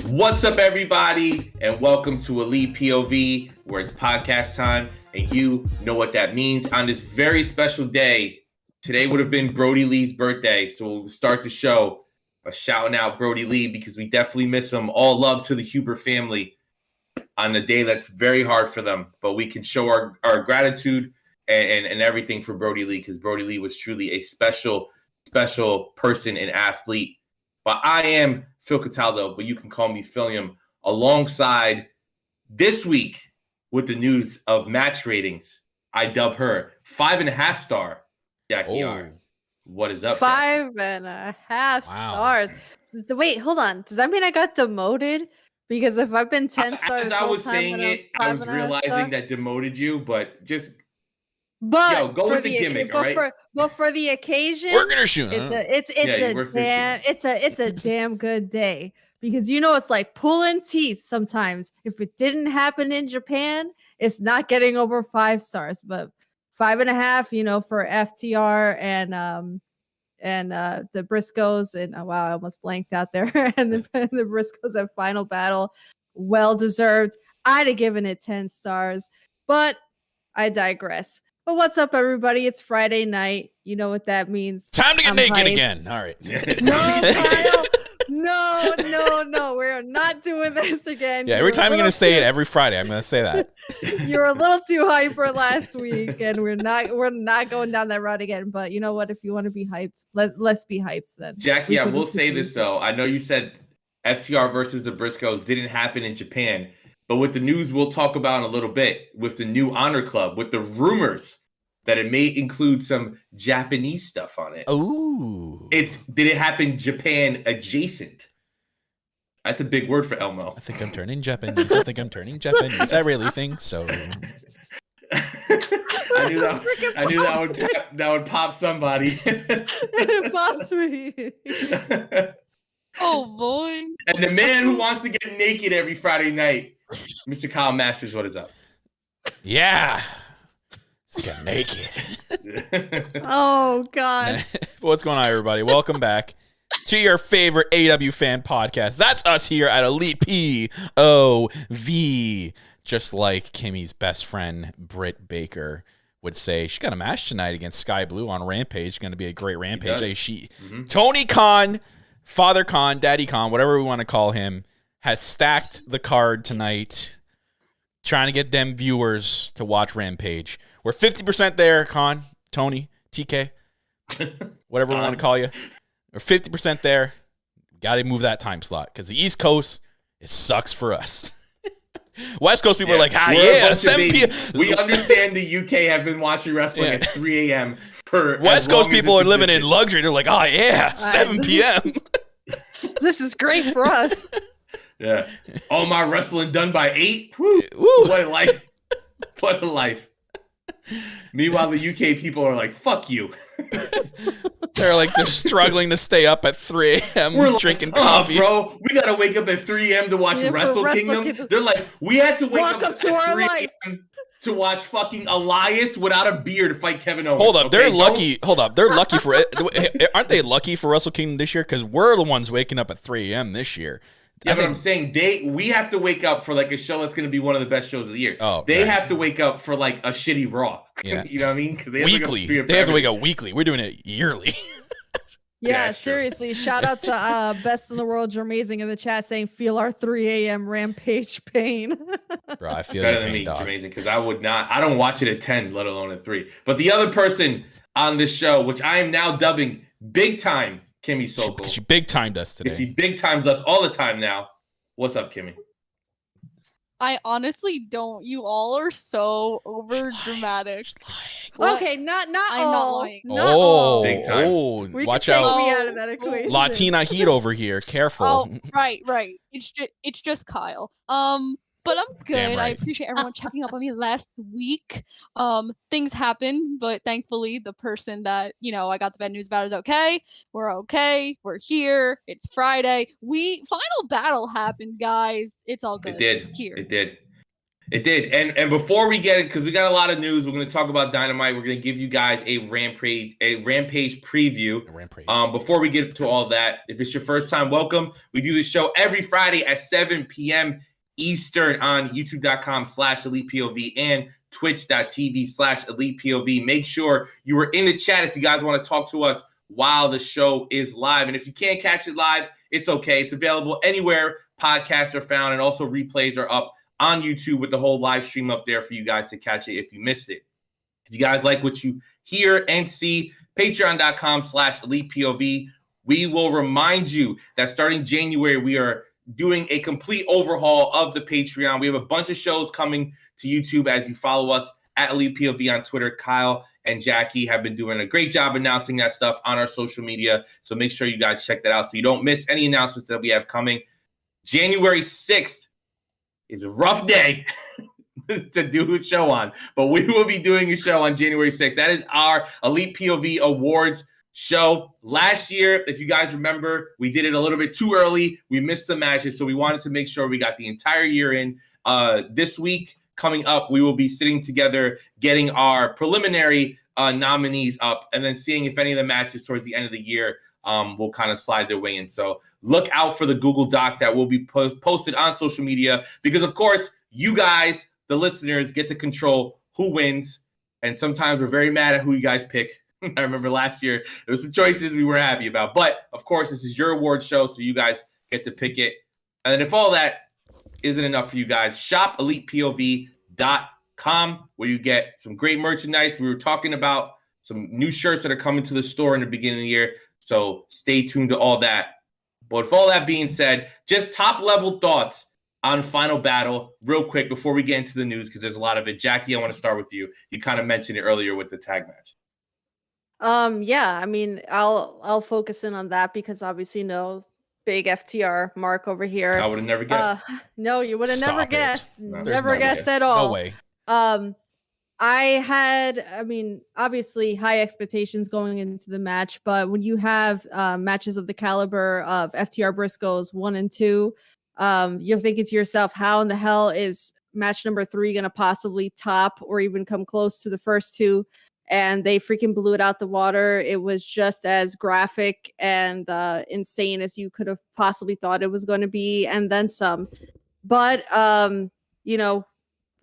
What's up, everybody, and welcome to Elite POV, where it's podcast time, and you know what that means. On this very special day, today would have been Brody Lee's birthday, so we'll start the show by shouting out Brody Lee because we definitely miss him. All love to the Huber family on the day that's very hard for them, but we can show our gratitude and everything for Brody Lee because Brody Lee was truly a special person and athlete. But I am Phil Cataldo, but you can call me Philium, alongside this week with the news of match ratings. I dub her 5.5 star Jackie R. What is up, 5.5 stars. So wait, hold on. Does that mean I got demoted? Because if I've been 10 stars, as I was saying it, I was realizing that demoted you, but just go with the gimmick, all right? But for the occasion, we're gonna shoot. It's a damn good day because it's like pulling teeth sometimes. If it didn't happen in Japan, it's not getting over 5 stars. But 5.5, for FTR and the Briscoes and wow, I almost blanked out there. And the Briscoes at Final Battle, well deserved. I'd have given it 10 stars, but I digress. But what's up, everybody? It's Friday night. You know what that means. Time to get naked again. All right. No, Kyle. No. We're not doing this again. Yeah, every time you're going to say it every Friday, I'm going to say that. You're a little too hyper last week, and we're not going down that route again. But you know what? If you want to be hyped, let's be hyped then. Jackie, I will say this, though. I know you said FTR versus the Briscoes didn't happen in Japan. But with the news we'll talk about in a little bit, with the new Honor Club, with the rumors that it may include some Japanese stuff on it. Oh. Did it happen Japan adjacent? That's a big word for Elmo. I think I'm turning Japanese. I really think so. I knew that would pop somebody. It pops me. Oh, boy. And the man who wants to get naked every Friday night, Mr. Kyle Masters, what is up? Yeah. Let's get naked. Oh, God. What's going on, everybody? Welcome back to your favorite AEW fan podcast. That's us here at Elite POV. Just like Kimmy's best friend, Britt Baker, would say. She got a match tonight against Sky Blue on Rampage. Going to be a great Rampage. Tony Khan, Father Khan, Daddy Khan, whatever we want to call him, has stacked the card tonight, trying to get them viewers to watch Rampage. We're 50% there, Khan, Tony, TK, whatever we want to call you. We're 50% there. Got to move that time slot because the East Coast, it sucks for us. West Coast people are like, 7 p.m. We understand the UK have been watching wrestling at 3 a.m. for West Coast people are living in luxury. They're like, 7 p.m. This is great for us. Yeah. All my wrestling done by 8. Woo. What a life. What a life. Meanwhile, the UK people are like, fuck you. They're struggling to stay up at 3 a.m. We're drinking coffee. Bro, we got to wake up at 3 a.m. to watch Wrestle Kingdom. They're like, we had to wake up at 3 a.m. to watch fucking Elias without a beard fight Kevin Owens. Hold up, they're lucky. Hold up, they're lucky for it. Aren't they lucky for Wrestle Kingdom this year? Because we're the ones waking up at 3 a.m. this year. Yeah, but I'm saying we have to wake up for a show that's going to be one of the best shows of the year. Oh, they have to wake up for a shitty Raw. Yeah. You know what I mean? Because weekly. They have to wake up weekly. We're doing it yearly. Yeah, seriously. Shout out to Best in the World, you're amazing in the chat saying feel our 3 a.m. Rampage pain. Bro, I feel better your than pain, me, dog. amazing, because I don't watch it at 10, let alone at 3. But the other person on this show, which I am now dubbing big time Kimmy Sokol. She big timed us today. She big times us all the time now. What's up, Kimmy? I honestly don't. You all are so over dramatic. Okay, not I'm all. not lying. Not all. Big time. Watch out. Me out of that equation. Latina heat over here. Careful. Oh, right. It's just Kyle. But I'm good. Damn right. I appreciate everyone checking up on me last week. Things happened, but thankfully the person that, I got the bad news about is okay. We're okay. We're here. It's Friday. Final battle happened, guys. It's all good. It did. Here. It did. It did. And before we get it, because we got a lot of news, we're going to talk about Dynamite. We're going to give you guys a Rampage preview. Before we get to all that, if it's your first time, welcome. We do this show every Friday at 7 p.m. Eastern on youtube.com/ElitePOV and twitch.tv/ElitePOV. Make sure you are in the chat if you guys want to talk to us while the show is live. And if you can't catch it live, it's okay. It's available anywhere podcasts are found, and also replays are up on YouTube with the whole live stream up there for you guys to catch it if you missed it. If you guys like what you hear and see, patreon.com/ElitePOV. We will remind you that starting January, we are doing a complete overhaul of the Patreon. We have a bunch of shows coming to YouTube as you follow us at ElitePOV on Twitter. Kyle and Jackie have been doing a great job announcing that stuff on our social media. So make sure you guys check that out so you don't miss any announcements that we have coming. January 6th is a rough day to do a show on, but we will be doing a show on January 6th. That is our Elite POV Awards show. Last year, if you guys remember, we did it a little bit too early. We missed some matches, so we wanted to make sure we got the entire year in. This week, coming up, we will be sitting together, getting our preliminary nominees up, and then seeing if any of the matches towards the end of the year will kind of slide their way in. So look out for the Google Doc that will be posted on social media because, of course, you guys, the listeners, get to control who wins. And sometimes we're very mad at who you guys pick. I remember last year there was some choices we were happy about. But, of course, this is your award show, so you guys get to pick it. And then if all that isn't enough for you guys, shop ElitePOV.com where you get some great merchandise. We were talking about some new shirts that are coming to the store in the beginning of the year. So stay tuned to all that. But with all that being said, just top-level thoughts on Final Battle real quick before we get into the news because there's a lot of it. Jackie, I want to start with you. You kind of mentioned it earlier with the tag match. Yeah, I mean, I'll focus in on that because obviously big FTR Mark over here. I would have never guessed. No, you would have never guessed. No, never guessed at all. No way. I had, obviously high expectations going into the match, but when you have matches of the caliber of FTR Briscoes 1 and 2, you're thinking to yourself, how in the hell is match number 3 going to possibly top or even come close to the first two? And they freaking blew it out the water. It was just as graphic and insane as you could have possibly thought it was going to be, and then some. But, I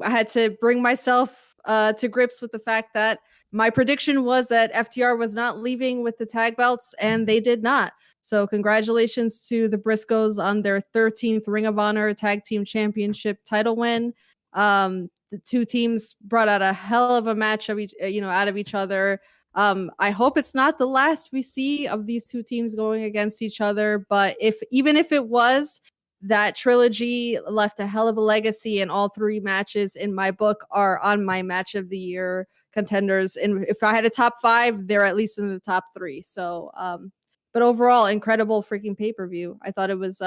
had to bring myself to grips with the fact that my prediction was that FTR was not leaving with the tag belts, and they did not. So congratulations to the Briscoes on their 13th Ring of Honor Tag Team Championship title win. The two teams brought out a hell of a match of out of each other. I hope it's not the last we see of these two teams going against each other, but even if it was, that trilogy left a hell of a legacy, and all 3 matches in my book are on my match of the year contenders. And if I had a top 5, they're at least in the top 3. So, but overall, incredible freaking pay-per-view. I thought it was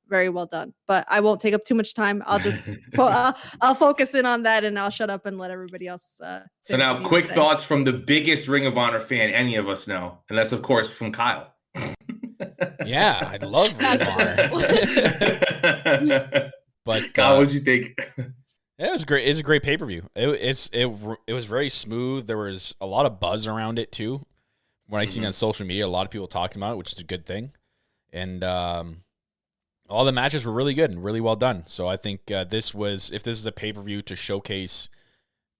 very well done, but I won't take up too much time. I'll just I'll focus in on that, and I'll shut up and let everybody else. So now, quick thoughts from the biggest Ring of Honor fan any of us know, and that's of course from Kyle. Yeah, I love Ring of Honor. But Kyle, what'd you think? It was great. It's a great pay-per-view. It was very smooth. There was a lot of buzz around it too. When I seen on social media, a lot of people talking about it, which is a good thing. And all the matches were really good and really well done. So I think if this is a pay-per-view to showcase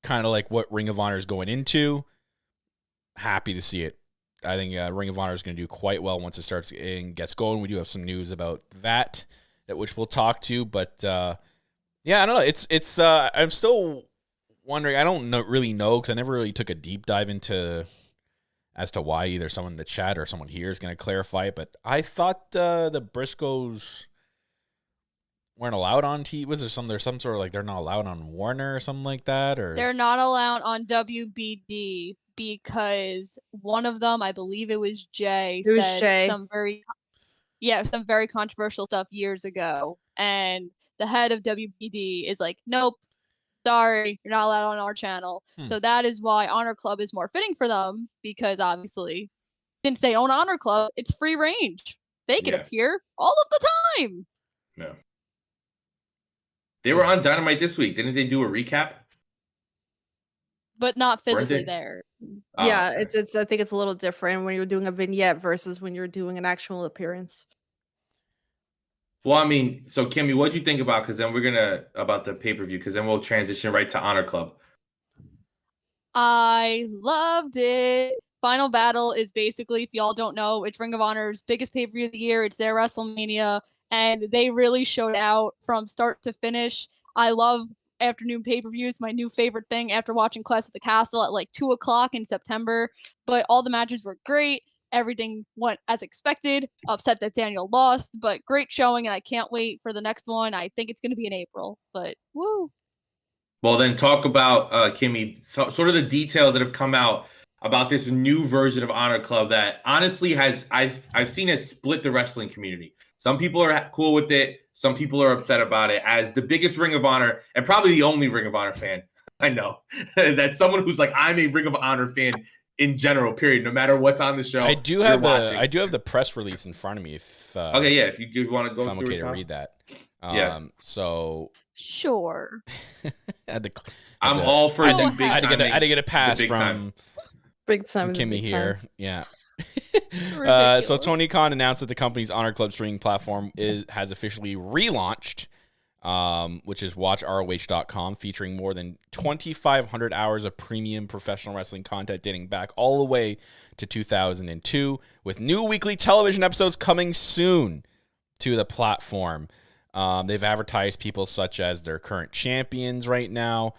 kind of like what Ring of Honor is going into, happy to see it. I think Ring of Honor is going to do quite well once it starts and gets going. We do have some news about that which we'll talk to, but yeah, I don't know. It's I'm still wondering. I don't really know because I never really took a deep dive into as to why either someone in the chat or someone here is going to clarify it. But I thought the Briscoes weren't allowed on TV. Was there some sort of like they're not allowed on Warner or something like that, or they're not allowed on WBD because one of them, I believe it was Jay, said some very controversial stuff years ago, and the head of WBD is like, nope, sorry, you're not allowed on our channel. So that is why Honor Club is more fitting for them, because obviously, since they own Honor Club, it's free range. They can appear all of the time. No. They were on Dynamite this week. Didn't they do a recap? But not physically there. Yeah, okay. It's. I think it's a little different when you're doing a vignette versus when you're doing an actual appearance. Well, I mean, so Kimmy, what'd you think about? Because then about the pay-per-view. Because then we'll transition right to Honor Club. I loved it. Final Battle is basically, if y'all don't know, it's Ring of Honor's biggest pay-per-view of the year. It's their WrestleMania, and they really showed out from start to finish. I love afternoon pay-per-views. My new favorite thing after watching Clash at the Castle at like 2 o'clock in September. But all the matches were great. Everything went as expected. Upset that Daniel lost, but great showing, and I can't wait for the next one. I think it's going to be in April, but woo. Well, then talk about, Kimmy, sort of the details that have come out about this new version of Honor Club that honestly I've seen it split the wrestling community. Some people are cool with it. Some people are upset about it. As the biggest Ring of Honor and probably the only Ring of Honor fan I know, that's someone who's like, I'm a Ring of Honor fan in general, period. No matter what's on the show. I do have the press release in front of me. Okay, yeah, if you want to go through it. If I'm okay to read that. So sure. I'm all for I had to get a pass from big time Kimmy here. Yeah. So Tony Khan announced that the company's Honor Club streaming platform has officially relaunched, which is watchroh.com, featuring more than 2,500 hours of premium professional wrestling content dating back all the way to 2002, with new weekly television episodes coming soon to the platform. They've advertised people such as their current champions right now.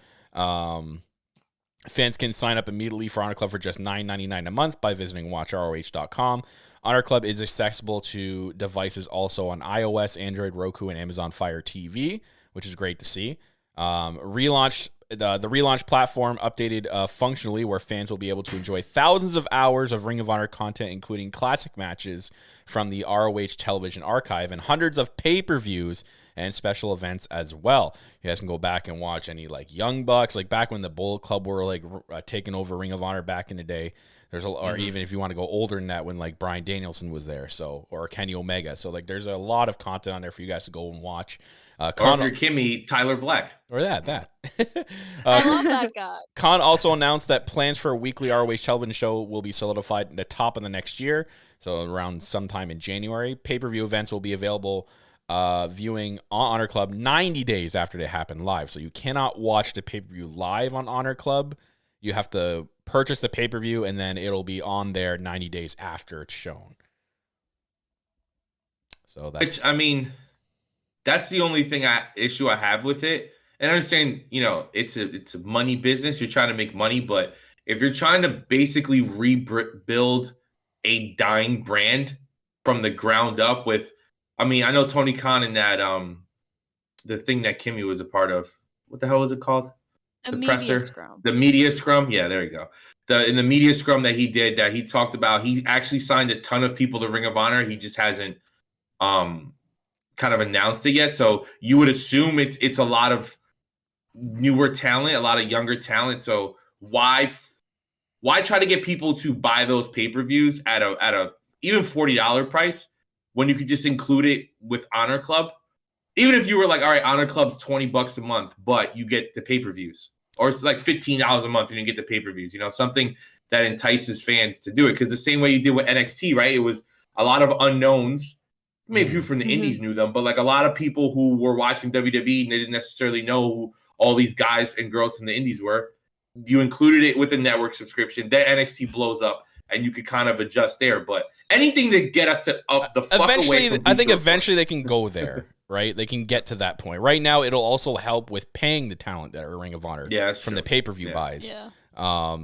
Fans can sign up immediately for Honor Club for just $9.99 a month by visiting watchroh.com. Honor Club is accessible to devices also on iOS, Android, Roku, and Amazon Fire TV, which is great to see. The relaunched platform updated functionally, where fans will be able to enjoy thousands of hours of Ring of Honor content, including classic matches from the ROH television archive and hundreds of pay-per-views and special events as well. You guys can go back and watch any like Young Bucks, like back when the Bullet Club were like taking over Ring of Honor back in the day. Or even if you want to go older than that, when like Bryan Danielson was there, or Kenny Omega. So like there's a lot of content on there for you guys to go and watch. Or if you're Kimmy, Tyler Black. Or that. I love that guy. Khan also announced that plans for a weekly ROH television show will be solidified at the top of the next year, so around sometime in January. Pay-per-view events will be available viewing on Honor Club 90 days after they happen live. So you cannot watch the pay-per-view live on Honor Club. You have to purchase the pay-per-view, and then it'll be on there 90 days after it's shown. So that's... That's the only issue I have with it. And I understand, it's a money business. You're trying to make money, but if you're trying to basically rebuild a dying brand from the ground up I know Tony Khan in that the thing that Kimmy was a part of. What the hell was it called? The media scrum. The media scrum. Yeah, there you go. In the media scrum that he did, that he talked about, he actually signed a ton of people to Ring of Honor. He just hasn't kind of announced it yet. So you would assume it's a lot of newer talent, a lot of younger talent. So why try to get people to buy those pay-per-views at a even $40 price when you could just include it with Honor Club? Even if you were like, all right, Honor Club's $20 a month, but you get the pay-per-views, or it's like $15 a month and you get the pay-per-views, something that entices fans to do it. Because the same way you did with NXT, right? It was a lot of unknowns. Maybe people from the indies knew them, but like a lot of people who were watching WWE and they didn't necessarily know who all these guys and girls from the indies were. You included it with the network subscription. Then NXT blows up, and you could kind of adjust there. But anything to get us to up the fuck away from I think eventually they can go there, right? They can get to that point. Right now, it'll also help with paying the talent that are Ring of Honor from the pay-per-view buys. Yeah.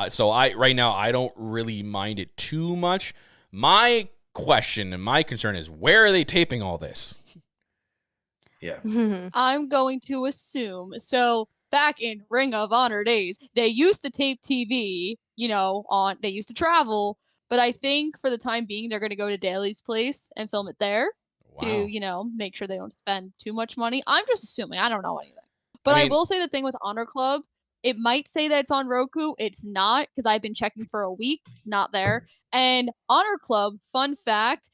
So right now, I don't really mind it too much. My question and my concern is, where are they taping all this? Yeah. I'm going to assume. So back in Ring of Honor days, they used to tape TV, they used to travel, but I think for the time being, they're going to go to Daly's place and film it there to, make sure they don't spend too much money. I'm just assuming. I don't know anything. But I will say the thing with Honor Club, it might say that it's on Roku. It's not, because I've been checking for a week, not there. And Honor Club, fun fact,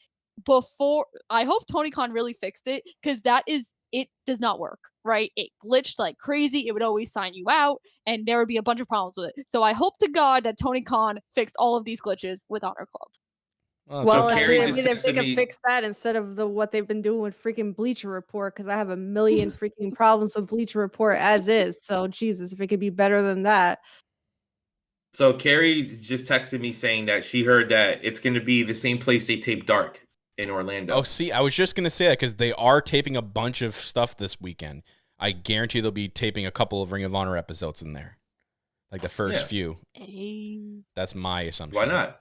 I hope Tony Khan really fixed it, because that is it does not work, right? It glitched like crazy. It would always sign you out, and there would be a bunch of problems with it. So I hope to God that Tony Khan fixed all of these glitches with Honor Club. Well, if they could fix that instead of what they've been doing with freaking Bleacher Report, because I have a million freaking problems with Bleacher Report as is. So Jesus, if it could be better than that. So Carrie just texted me saying that she heard that it's going to be the same place they taped Dark in Orlando. Oh, see, I was just going to say that because they are taping a bunch of stuff this weekend. I guarantee they'll be taping a couple of Ring of Honor episodes in there, like the first few. That's my assumption. Why not?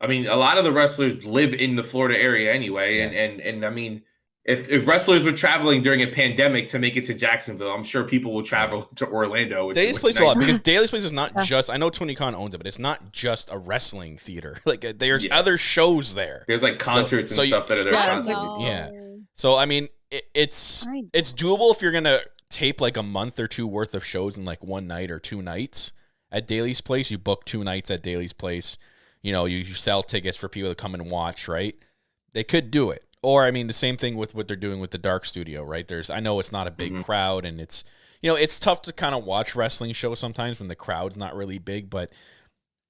I mean, a lot of the wrestlers live in the Florida area anyway, and I mean, if wrestlers were traveling during a pandemic to make it to Jacksonville, I'm sure people will travel to Orlando. Daily's Place a lot because Daily's Place is not just. I know Tony Khan owns it, but it's not just a wrestling theater. Like there's other shows there. There's like concerts and stuff that are there constantly. Yeah. So I mean, it's doable if you're gonna tape like a month or two worth of shows in like one night or 2 nights at Daily's Place. You book 2 nights at Daily's Place. You know, you sell tickets for people to come and watch, right? They could do it. Or, I mean, the same thing with what they're doing with the Dark Studio, right? I know it's not a big crowd, and it's tough to kind of watch wrestling shows sometimes when the crowd's not really big, but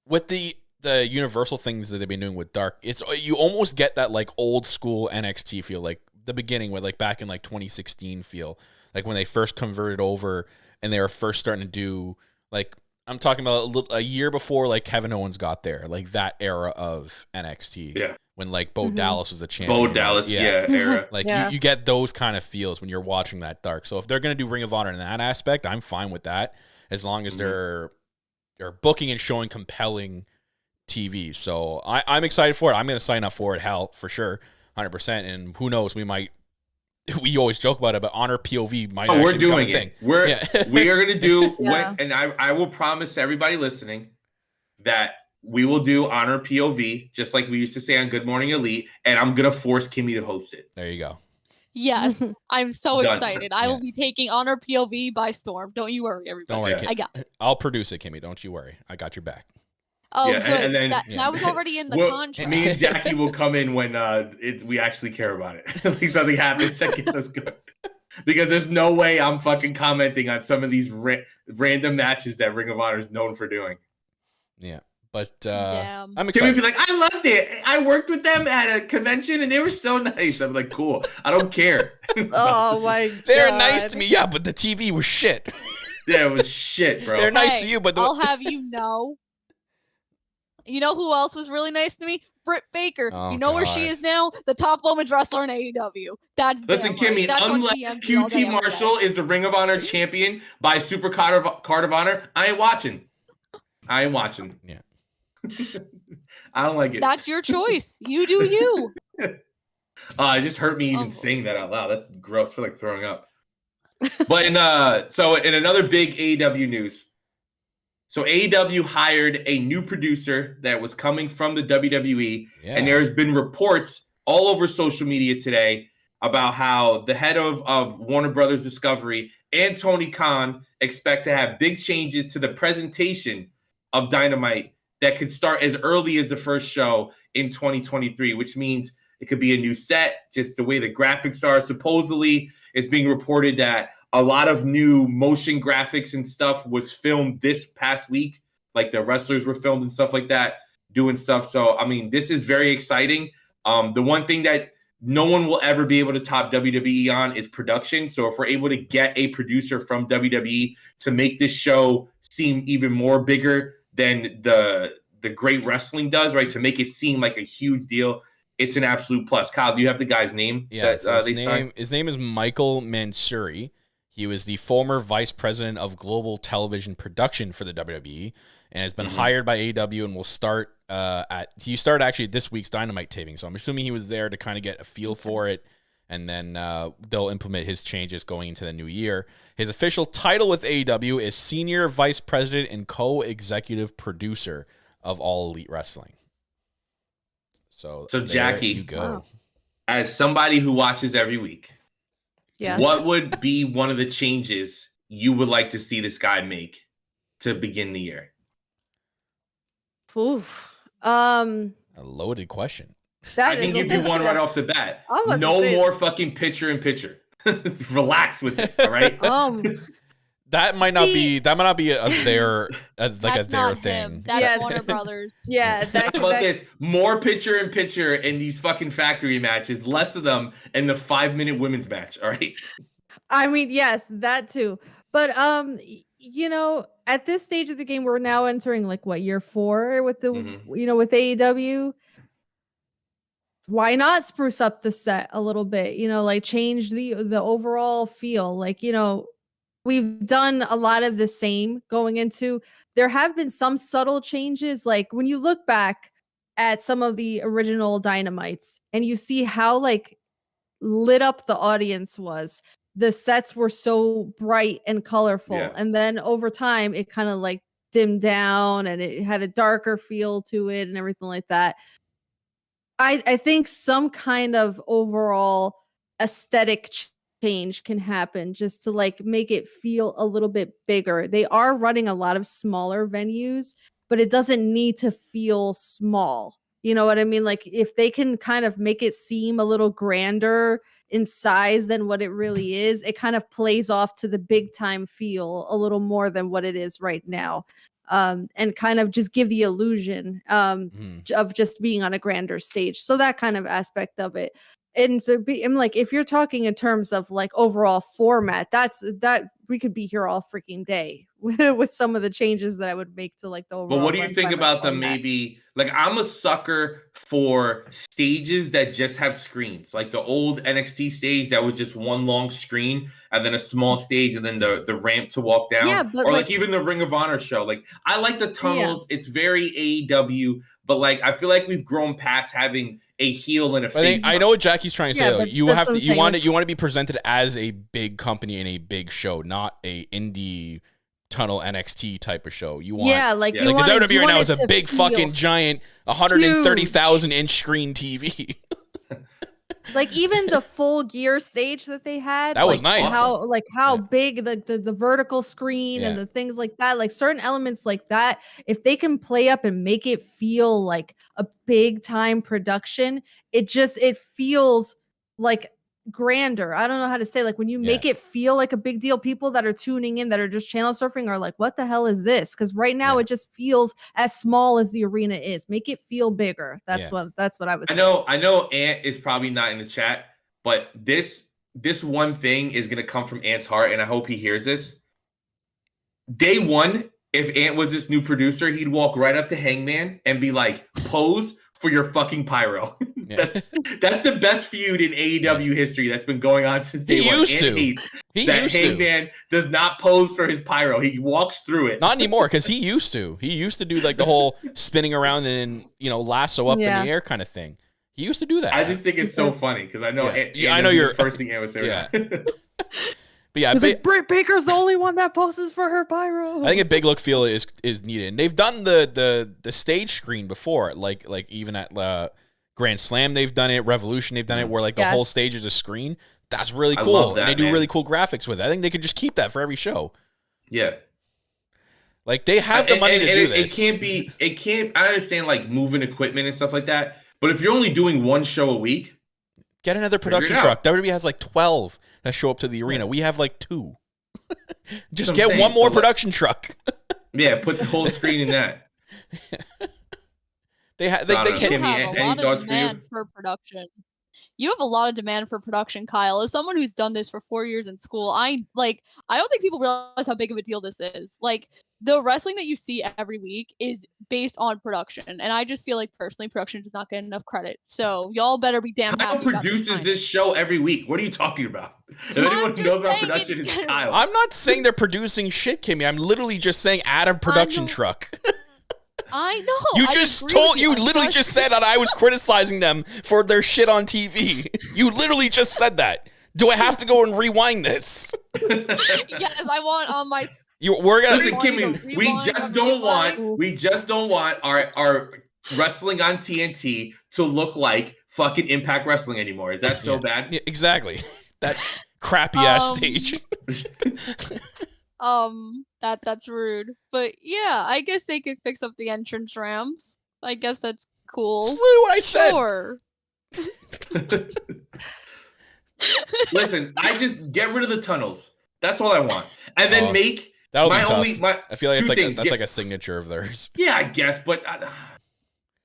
with the Universal things that they've been doing with Dark, you almost get that, like, old school NXT feel, like the beginning, where like back in, like, 2016 feel, like when they first converted over and they were first starting to do, like, I'm talking about a year before, like, Kevin Owens got there, like that era of NXT. Yeah. When, like, Bo Dallas was a champion. Bo Dallas, era. Like, you get those kind of feels when you're watching that Dark. So if they're going to do Ring of Honor in that aspect, I'm fine with that, as long as they're booking and showing compelling TV. So I'm excited for it. I'm going to sign up for it, hell, for sure, 100%. And who knows, we always joke about it, but Honor POV might actually become a thing. We are going to do and I will promise to everybody listening that we will do Honor POV, just like we used to say on Good Morning Elite, and I'm going to force Kimmy to host it. There you go. Yes, I'm so excited. I will be taking Honor POV by storm. Don't you worry, everybody. Don't worry, I got it. I'll produce it, Kimmy. Don't you worry. I got your back. Oh, good. And then, that was already in the contract. Me and Jackie will come in when we actually care about it. Like something happens that gets us good. Because there's no way I'm fucking commenting on some of these random matches that Ring of Honor is known for doing. Yeah. But I'm excited. Can we be like, I loved it. I worked with them at a convention and they were so nice. I'm like, cool. I don't care. Oh my God. They're nice to me, yeah, but the TV was shit. Yeah, it was shit, bro. They're nice to you, but I'll have you know. You know who else was really nice to me? Britt Baker. Oh, you know where she is now? The top women's wrestler in AEW. Listen, Kimmy, unless QT Marshall is the Ring of Honor champion by Super Card of Honor, I ain't watching. Yeah. I don't like it. That's your choice. You do you. It just hurt me even saying that out loud. That's gross. I feel like throwing up. But in another big AEW news, so AEW hired a new producer that was coming from the WWE, and there's been reports all over social media today about how the head of Warner Brothers Discovery and Tony Khan expect to have big changes to the presentation of Dynamite that could start as early as the first show in 2023, which means it could be a new set, just the way the graphics are. Supposedly, it's being reported that a lot of new motion graphics and stuff was filmed this past week. Like the wrestlers were filmed and stuff like that, doing stuff. So, I mean, this is very exciting. The one thing that no one will ever be able to top WWE on is production. So if we're able to get a producer from WWE to make this show seem even more bigger than the great wrestling does, right? To make it seem like a huge deal, it's an absolute plus. Kyle, do you have the guy's name? Yeah, his name is Michael Mansouri. He was the former vice president of global television production for the WWE and has been hired by AEW and will start he started actually this week's Dynamite taping. So I'm assuming he was there to kind of get a feel for it, and then they'll implement his changes going into the new year. His official title with AEW is Senior Vice President and Co-Executive Producer of All Elite Wrestling. So Jackie, you go. As somebody who watches every week, yes, what would be one of the changes you would like to see this guy make to begin the year? Oof. A loaded question. I can give you one right off the bat. No more fucking picture-in-picture. Relax with it, all right? That might not be a their thing. Him. That's Warner Brothers. How about this? More picture-in-picture in these fucking factory matches, less of them in the 5-minute women's match. All right. I mean, yes, that too. But at this stage of the game, we're now entering like what, year 4 with the with AEW. Why not spruce up the set a little bit? Like change the overall feel. Like, we've done a lot of the same going into. There have been some subtle changes. Like when you look back at some of the original Dynamites and you see how like lit up the audience was, the sets were so bright and colorful. Yeah. And then over time, it kind of like dimmed down and it had a darker feel to it and everything like that. I think some kind of overall aesthetic change can happen just to like make it feel a little bit bigger. They are running a lot of smaller venues, but it doesn't need to feel small. You know what I mean? Like if they can kind of make it seem a little grander in size than what it really is, it kind of plays off to the big time feel a little more than what it is right now. And kind of just give the illusion of just being on a grander stage. So that kind of aspect of it. And so I'm like, if you're talking in terms of like overall format, that we could be here all freaking day with some of the changes that I would make to like the overall. But what do you think about them? Maybe like I'm a sucker for stages that just have screens, like the old NXT stage that was just one long screen and then a small stage and then the ramp to walk down. Yeah, or like even the Ring of Honor show. Like I like the tunnels. Yeah. It's very AEW, but like I feel like we've grown past having a heel and a face. I know what Jackie's trying to say though. You want to be presented as a big company in a big show, not a indie tunnel NXT type of show. You want like the WWE right now is a big fucking giant 130,000 inch screen TV. Like even the full gear stage that they had, that was nice. How big the vertical screen and the things like that, like certain elements like that, if they can play up and make it feel like a big time production, it feels like grander. I don't know how to say, like when you make it feel like a big deal, people that are tuning in that are just channel surfing are like, what the hell is this? Because right now it just feels as small as the arena is. Make it feel bigger. That's what I would say. I know Ant is probably not in the chat, but this one thing is gonna come from Ant's heart, and I hope he hears this. Day one, if Ant was this new producer, he'd walk right up to Hangman and be like, pose for your fucking pyro. That's the best feud in AEW history that's been going on since day one. Hangman does not pose for his pyro. He walks through it. Not anymore, because he used to. He used to do like the whole spinning around and lasso up in the air kind of thing. He used to do that. I just think it's so funny because I know I know you're the first thing Ant was saying. Yeah. But like, Britt Baker's the only one that poses for her pyro. I think a big look feel is needed. And they've done the stage screen before, like even at Grand Slam they've done it, Revolution they've done it, where like the whole stage is a screen. That's really cool. And they do really cool graphics with it. I think they could just keep that for every show. Yeah. Like they have the money to do this. It can't. I understand like moving equipment and stuff like that, but if you're only doing one show a week, get another production truck. WWE has like 12 that show up to the arena. We have like 2. Just get one more production truck. Put the whole screen in that. They have a lot of demand for production. You have a lot of demand for production, Kyle. As someone who's done this for 4 years in school, I don't think people realize how big of a deal this is. Like the wrestling that you see every week is based on production, and I just feel like personally, production does not get enough credit. So y'all better be damn happy. Kyle produces this show every week. What are you talking about? If anyone knows about production, it's Kyle. I'm not saying they're producing shit, Kimmy. I'm literally just saying add a production truck. I know. You literally just said that I was criticizing them for their shit on TV. You literally just said that. Do I have to go and rewind this? Yes, I want on my. Listen, Kimmy, we just don't want our wrestling on TNT to look like fucking Impact Wrestling anymore. Is that so bad? Yeah, exactly. That crappy ass stage. That's rude. But yeah, I guess they could fix up the entrance ramps. I guess that's cool. That's literally what I said. Sure. Listen, I just get rid of the tunnels. That's all I want, and then make that'll my be tough. only. I feel like it's like a signature of theirs. Yeah, I guess, but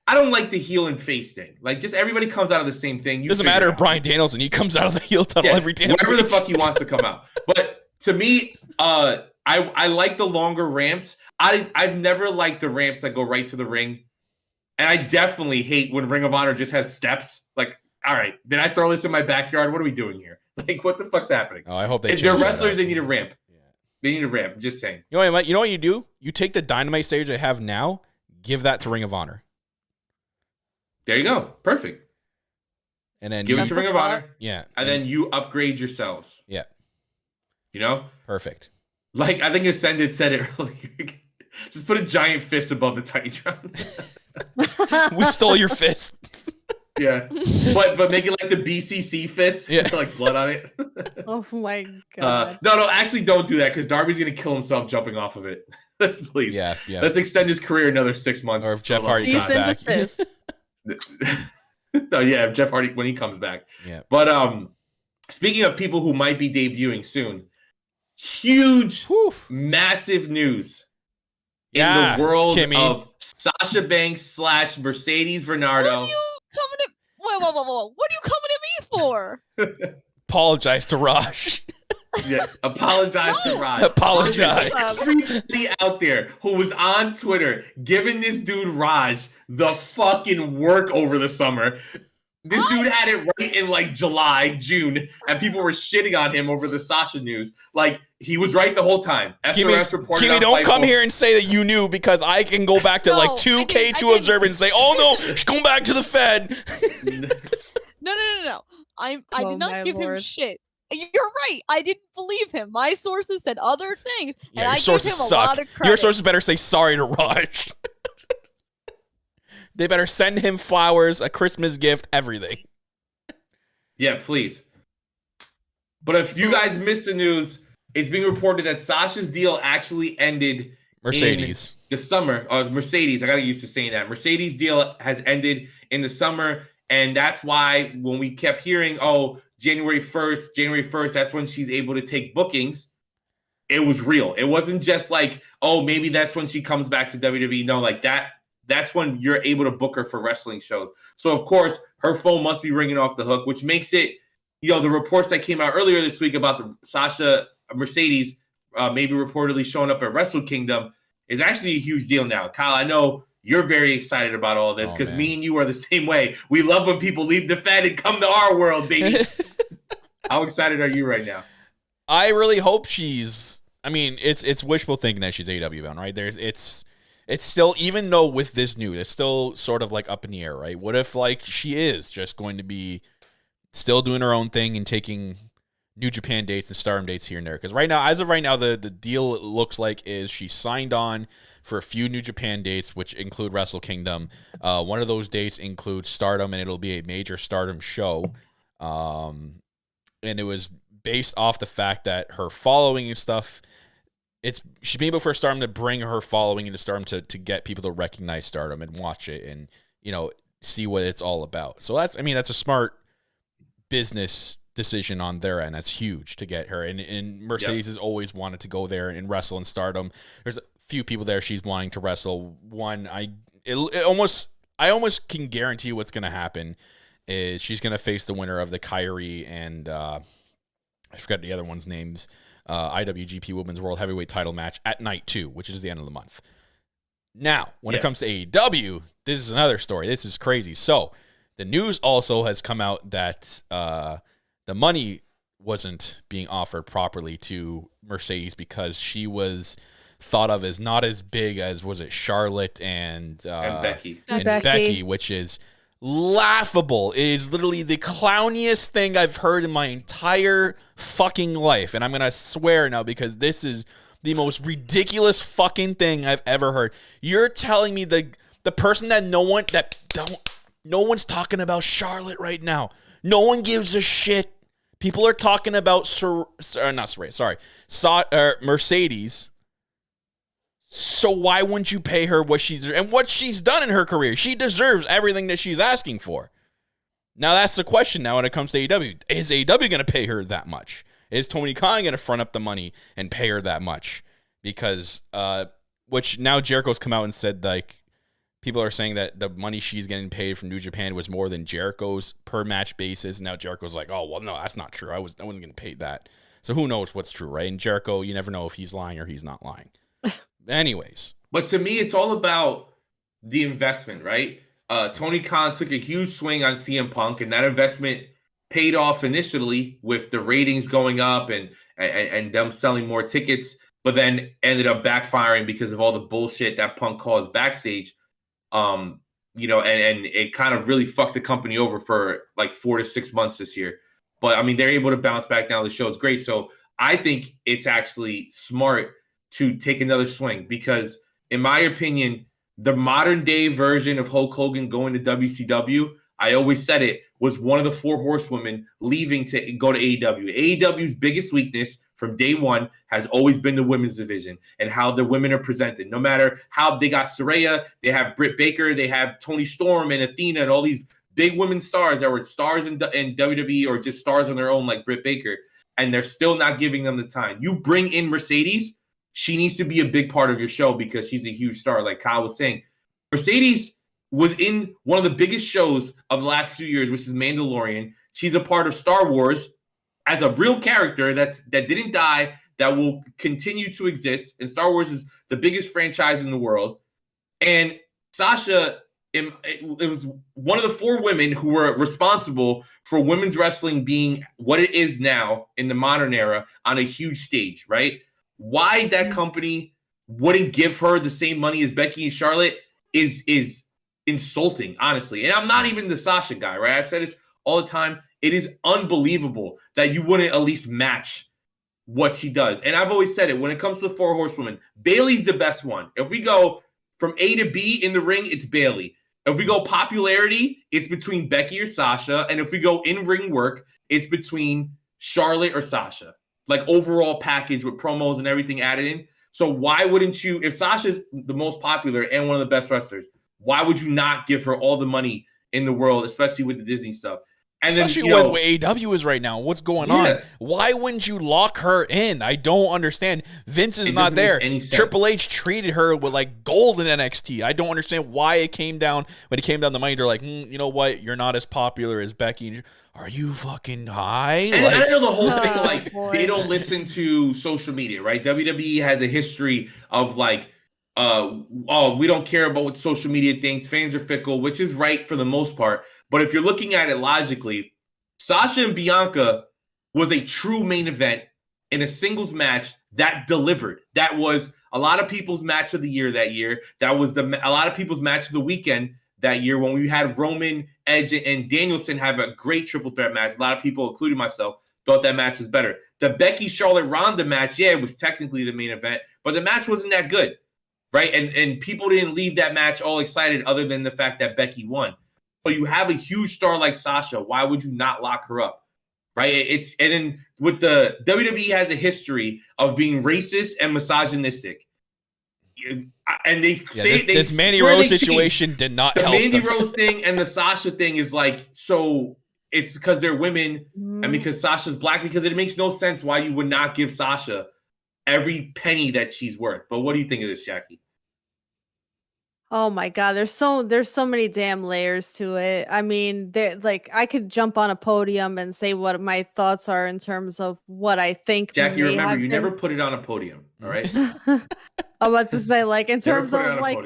I don't like the heel and face thing. Like, just everybody comes out of the same thing. Doesn't matter if Bryan Danielson, he comes out of the heel tunnel every damn wherever the fuck he wants to come out. But to me, I like the longer ramps. I've never liked the ramps that go right to the ring. And I definitely hate when Ring of Honor just has steps. Like, all right, did I throw this in my backyard? What are we doing here? Like, what the fuck's happening? Oh, I hope they change they're wrestlers, they need a ramp. Yeah. They need a ramp. I'm just saying. You know what you do? You take the Dynamite stage they have now, give that to Ring of Honor. There you go. Perfect. And then give it to Ring of Honor. Yeah. And then you upgrade yourselves. Yeah. You know? Perfect. Like, I think Ascended said it earlier. Just put a giant fist above the Titantron. We stole your fist. Yeah. But make it like the BCC fist. Yeah. Like blood on it. Oh my God. No, actually don't do that because Darby's going to kill himself jumping off of it. Let's please. Yeah. Let's extend his career another 6 months. Or if Jeff Hardy comes back. Oh yeah, if Jeff Hardy when he comes back. Yeah. But speaking of people who might be debuting soon, huge, massive news in the world of Sasha Banks / Mercedes Varnado. What are you coming at me for? Apologize to Raj. Yeah, apologize to Raj. Apologize. Everybody out there who was on Twitter giving this dude Raj the fucking work over the summer. This dude had it right in like July, June, and people were shitting on him over the Sasha news. Like, he was right the whole time. SRS reported Kimmy, don't come here and say that you knew, because I can go back to like 2K2 Observer and say, oh no, she's going back to the Fed. No. I did not give him shit. You're right. I didn't believe him. My sources said other things, and I gave him a lot of credit. Your sources better say sorry to Raj. They better send him flowers, a Christmas gift, everything. Yeah, please. But if you guys missed the news, it's being reported that Sasha's deal actually ended Mercedes. In the summer. Oh, Mercedes. I got used to saying that. Mercedes' deal has ended in the summer, and that's why when we kept hearing, January 1st, that's when she's able to take bookings, it was real. It wasn't just like, maybe that's when she comes back to WWE. No, like that's when you're able to book her for wrestling shows. So, of course, her phone must be ringing off the hook, which makes it, the reports that came out earlier this week about the Sasha Mercedes maybe reportedly showing up at Wrestle Kingdom is actually a huge deal now. Kyle, I know you're very excited about all this because me and you are the same way. We love when people leave the Fed and come to our world, baby. How excited are you right now? I really hope it's wishful thinking that she's AEW bound, right? It's still, even though with this news, it's still sort of like up in the air, right? What if like she is just going to be still doing her own thing and taking New Japan dates and Stardom dates here and there? Because as of right now, the deal it looks like is she signed on for a few New Japan dates, which include Wrestle Kingdom. One of those dates includes Stardom, and it'll be a major Stardom show. And it was based off the fact that her following and stuff, she's being able for Stardom to bring her following into Stardom to get people to recognize Stardom and watch it and, see what it's all about. So that's a smart business decision on their end. That's huge to get her. And Mercedes has always wanted to go there and wrestle in Stardom. There's a few people there she's wanting to wrestle. One, I almost can guarantee what's going to happen is she's going to face the winner of the Kyrie and I forgot the other one's names. IWGP Women's World Heavyweight title match at night 2, which is the end of the month. Now, when it comes to AEW, this is another story. This is crazy. So, the news also has come out that the money wasn't being offered properly to Mercedes because she was thought of as not as big as, was it Charlotte and Becky. And Becky, which is laughable. It is literally the clowniest thing I've heard in my entire fucking life. And I'm going to swear now because this is the most ridiculous fucking thing I've ever heard. You're telling me the person that no one's talking about Charlotte right now. No one gives a shit. People are talking about Mercedes. So why wouldn't you pay her what she's done in her career? She deserves everything that she's asking for. Now that's the question now when it comes to AEW. Is AEW going to pay her that much? Is Tony Khan going to front up the money and pay her that much? Because, which now Jericho's come out and said, like, people are saying that the money she's getting paid from New Japan was more than Jericho's per match basis. Now Jericho's like, oh, well, no, that's not true. I wasn't getting paid that. So who knows what's true, right? And Jericho, you never know if he's lying or he's not lying. Anyways. But to me, it's all about the investment, right? Tony Khan took a huge swing on CM Punk, and that investment paid off initially with the ratings going up and them selling more tickets, but then ended up backfiring because of all the bullshit that Punk caused backstage. And it kind of really fucked the company over for like 4 to 6 months this year. But I mean, they're able to bounce back now. The show is great. So I think it's actually smart to take another swing because, in my opinion, the modern day version of Hulk Hogan going to WCW, I always said it, was one of the 4 horsewomen leaving to go to AEW. AEW's biggest weakness from day one has always been the women's division and how the women are presented. No matter how they got Saraya, they have Britt Baker, they have Toni Storm and Athena and all these big women stars that were stars in WWE or just stars on their own like Britt Baker, and they're still not giving them the time. You bring in Mercedes, she needs to be a big part of your show because she's a huge star, like Kyle was saying. Mercedes was in one of the biggest shows of the last few years, which is Mandalorian. She's a part of Star Wars as a real character that didn't die, that will continue to exist. And Star Wars is the biggest franchise in the world. And Sasha, it was one of the 4 women who were responsible for women's wrestling being what it is now in the modern era on a huge stage, right? Why that company wouldn't give her the same money as Becky and Charlotte is insulting, honestly. And I'm not even the Sasha guy, right? I've said this all the time. It is unbelievable that you wouldn't at least match what she does. And I've always said it, when it comes to the 4 horsewomen, Bayley's the best one. If we go from A to B in the ring, it's Bayley. If we go popularity, it's between Becky or Sasha. And if we go in-ring work, it's between Charlotte or Sasha. Like overall package with promos and everything added in. So why wouldn't you, if Sasha's the most popular and one of the best wrestlers, why would you not give her all the money in the world, especially with the Disney stuff? And especially with what AEW is right now. What's going on? Why wouldn't you lock her in? I don't understand. Vince is not there. Triple H treated her with like gold in NXT. I don't understand why it came down. When it came down the money, they're like, you know what? You're not as popular as Becky. Are you fucking high? And I know the whole thing, like, they don't listen to social media, right? WWE has a history of like, we don't care about what social media thinks. Fans are fickle, which is right for the most part. But if you're looking at it logically, Sasha and Bianca was a true main event in a singles match that delivered. That was a lot of people's match of the year that year. That was a lot of people's match of the weekend that year when we had Roman, Edge, and Danielson have a great triple threat match. A lot of people, including myself, thought that match was better. The Becky, Charlotte, Ronda match, it was technically the main event, but the match wasn't that good, right? And people didn't leave that match all excited other than the fact that Becky won. But you have a huge star like Sasha. Why would you not lock her up, right? And then with the WWE has a history of being racist and misogynistic. And this Mandy Rose situation did not help. The Mandy Rose thing and the Sasha thing is like, so it's because they're women and because Sasha's black, because it makes no sense why you would not give Sasha every penny that she's worth. But what do you think of this, Jackie? Oh my God, there's so many damn layers to it. I mean, like I could jump on a podium and say what my thoughts are in terms of what I think. Jackie, remember, you never put it on a podium, all right? I'm about to say, like, in terms of like,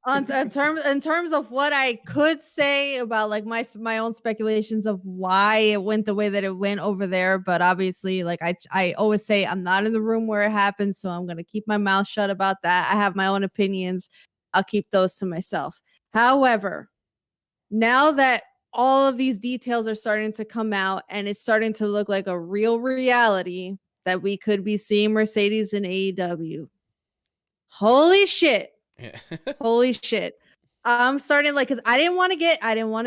in terms of what I could say about like my own speculations of why it went the way that it went over there. But obviously, like I always say, I'm not in the room where it happened, so I'm gonna keep my mouth shut about that. I have my own opinions. I'll keep those to myself. However, now that all of these details are starting to come out and it's starting to look like a real reality that we could be seeing Mercedes in AEW. Holy shit. Yeah. Holy shit. I'm starting like, cause I didn't want to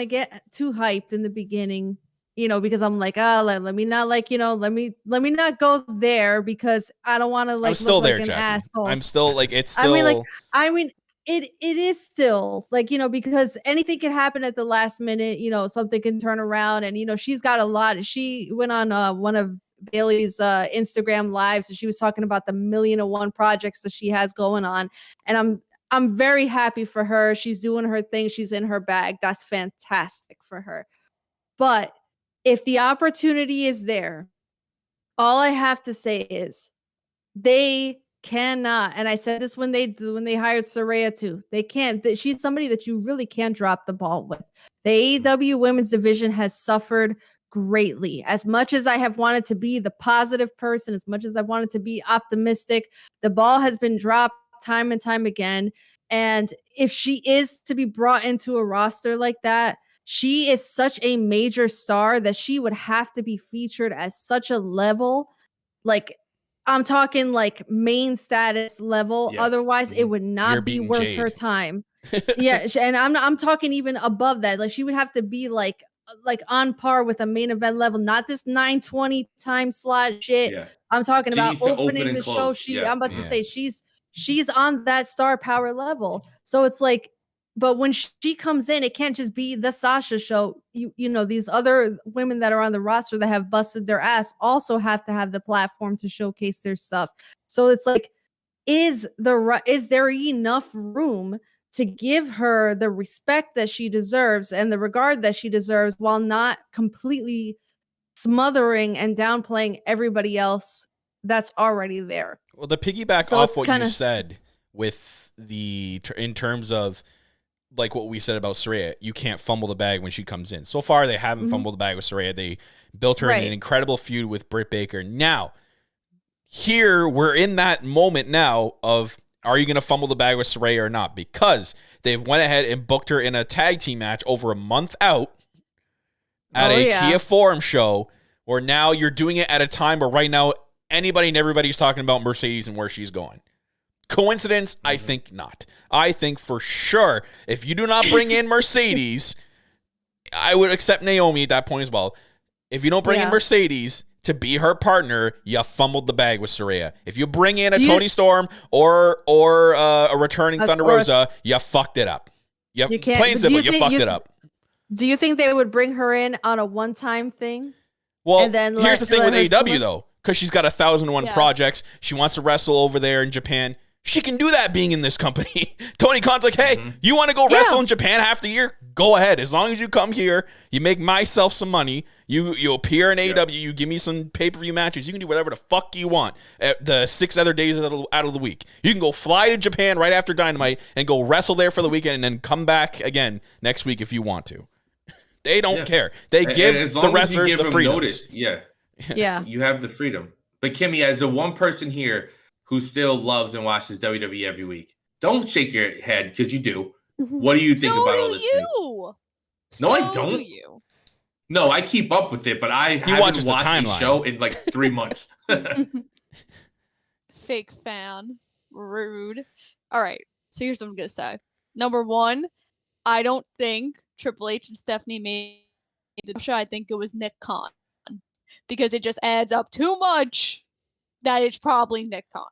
get too hyped in the beginning, because I'm like, let me not like, let me not go there because I don't want to like, I'm still look there, like an Jackie. asshole. I'm still like, it's still, I mean, it is still like, because anything can happen at the last minute, something can turn around, and she's got a lot. She went on one of Bailey's Instagram lives, and she was talking about the 1,000,001 projects that she has going on, and I'm very happy for her. She's doing her thing. She's in her bag. That's fantastic for her. But if the opportunity is there, all I have to say is they cannot, and I said this when they hired Saraya too. They can't. She's somebody that you really can't drop the ball with. The AEW women's division has suffered greatly. As much as I have wanted to be the positive person, as much as I wanted to be optimistic, the ball has been dropped time and time again. And if she is to be brought into a roster like that, she is such a major star that she would have to be featured at such a level, like I'm talking like main status level. Yeah. Otherwise, it would not be worth Jade. Her time. Yeah, and I'm talking even above that. Like she would have to be like on par with a main event level, not this 9:20 time slot shit. Yeah. I'm talking about opening the show. I'm about to say she's on that star power level. So it's like, but when she comes in, it can't just be the Sasha show. You know, these other women that are on the roster that have busted their ass also have to have the platform to showcase their stuff. So it's like, is there enough room to give her the respect that she deserves and the regard that she deserves while not completely smothering and downplaying everybody else that's already there? Well, to piggyback off what you said with in terms of like what we said about Saraya, you can't fumble the bag when she comes in. So far, they haven't fumbled the bag with Saraya. They built her in an incredible feud with Britt Baker. Now, here we're in that moment now of, are you going to fumble the bag with Saraya or not? Because they've went ahead and booked her in a tag team match over a month out at Kia Forum show, where now you're doing it at a time where right now anybody and everybody's talking about Mercedes and where she's going. Coincidence? I think not. I think for sure, if you do not bring in Mercedes, I would accept Naomi at that point as well. If you don't bring in Mercedes to be her partner, you fumbled the bag with Saraya. If you bring in a Toni Storm or a returning Thunder Rosa, you fucked it up. You can't, plain and simple, you fucked it up. Do you think they would bring her in on a one-time thing? Well, and then here's the thing with AEW, though, because she's got 1,001 projects. She wants to wrestle over there in Japan. She can do that being in this company. Tony Khan's like, hey, you want to go wrestle in Japan half the year? Go ahead. As long as you come here, you make myself some money, you appear in AEW, you give me some pay-per-view matches, you can do whatever the fuck you want at the 6 other days out of the week. You can go fly to Japan right after Dynamite and go wrestle there for the weekend and then come back again next week if you want to. They don't care. They give the wrestlers the freedom. Yeah. You have the freedom. But Kimmy, as the one person here who still loves and watches WWE every week, don't shake your head because you do. What do you think about all this news? No, I don't. No, I keep up with it, but I haven't watched the show in like 3 months. Fake fan. Rude. All right. So here's what I'm going to say. Number one, I don't think Triple H and Stephanie made the show. I think it was Nick Khan, because it just adds up too much that it's probably Nick Khan.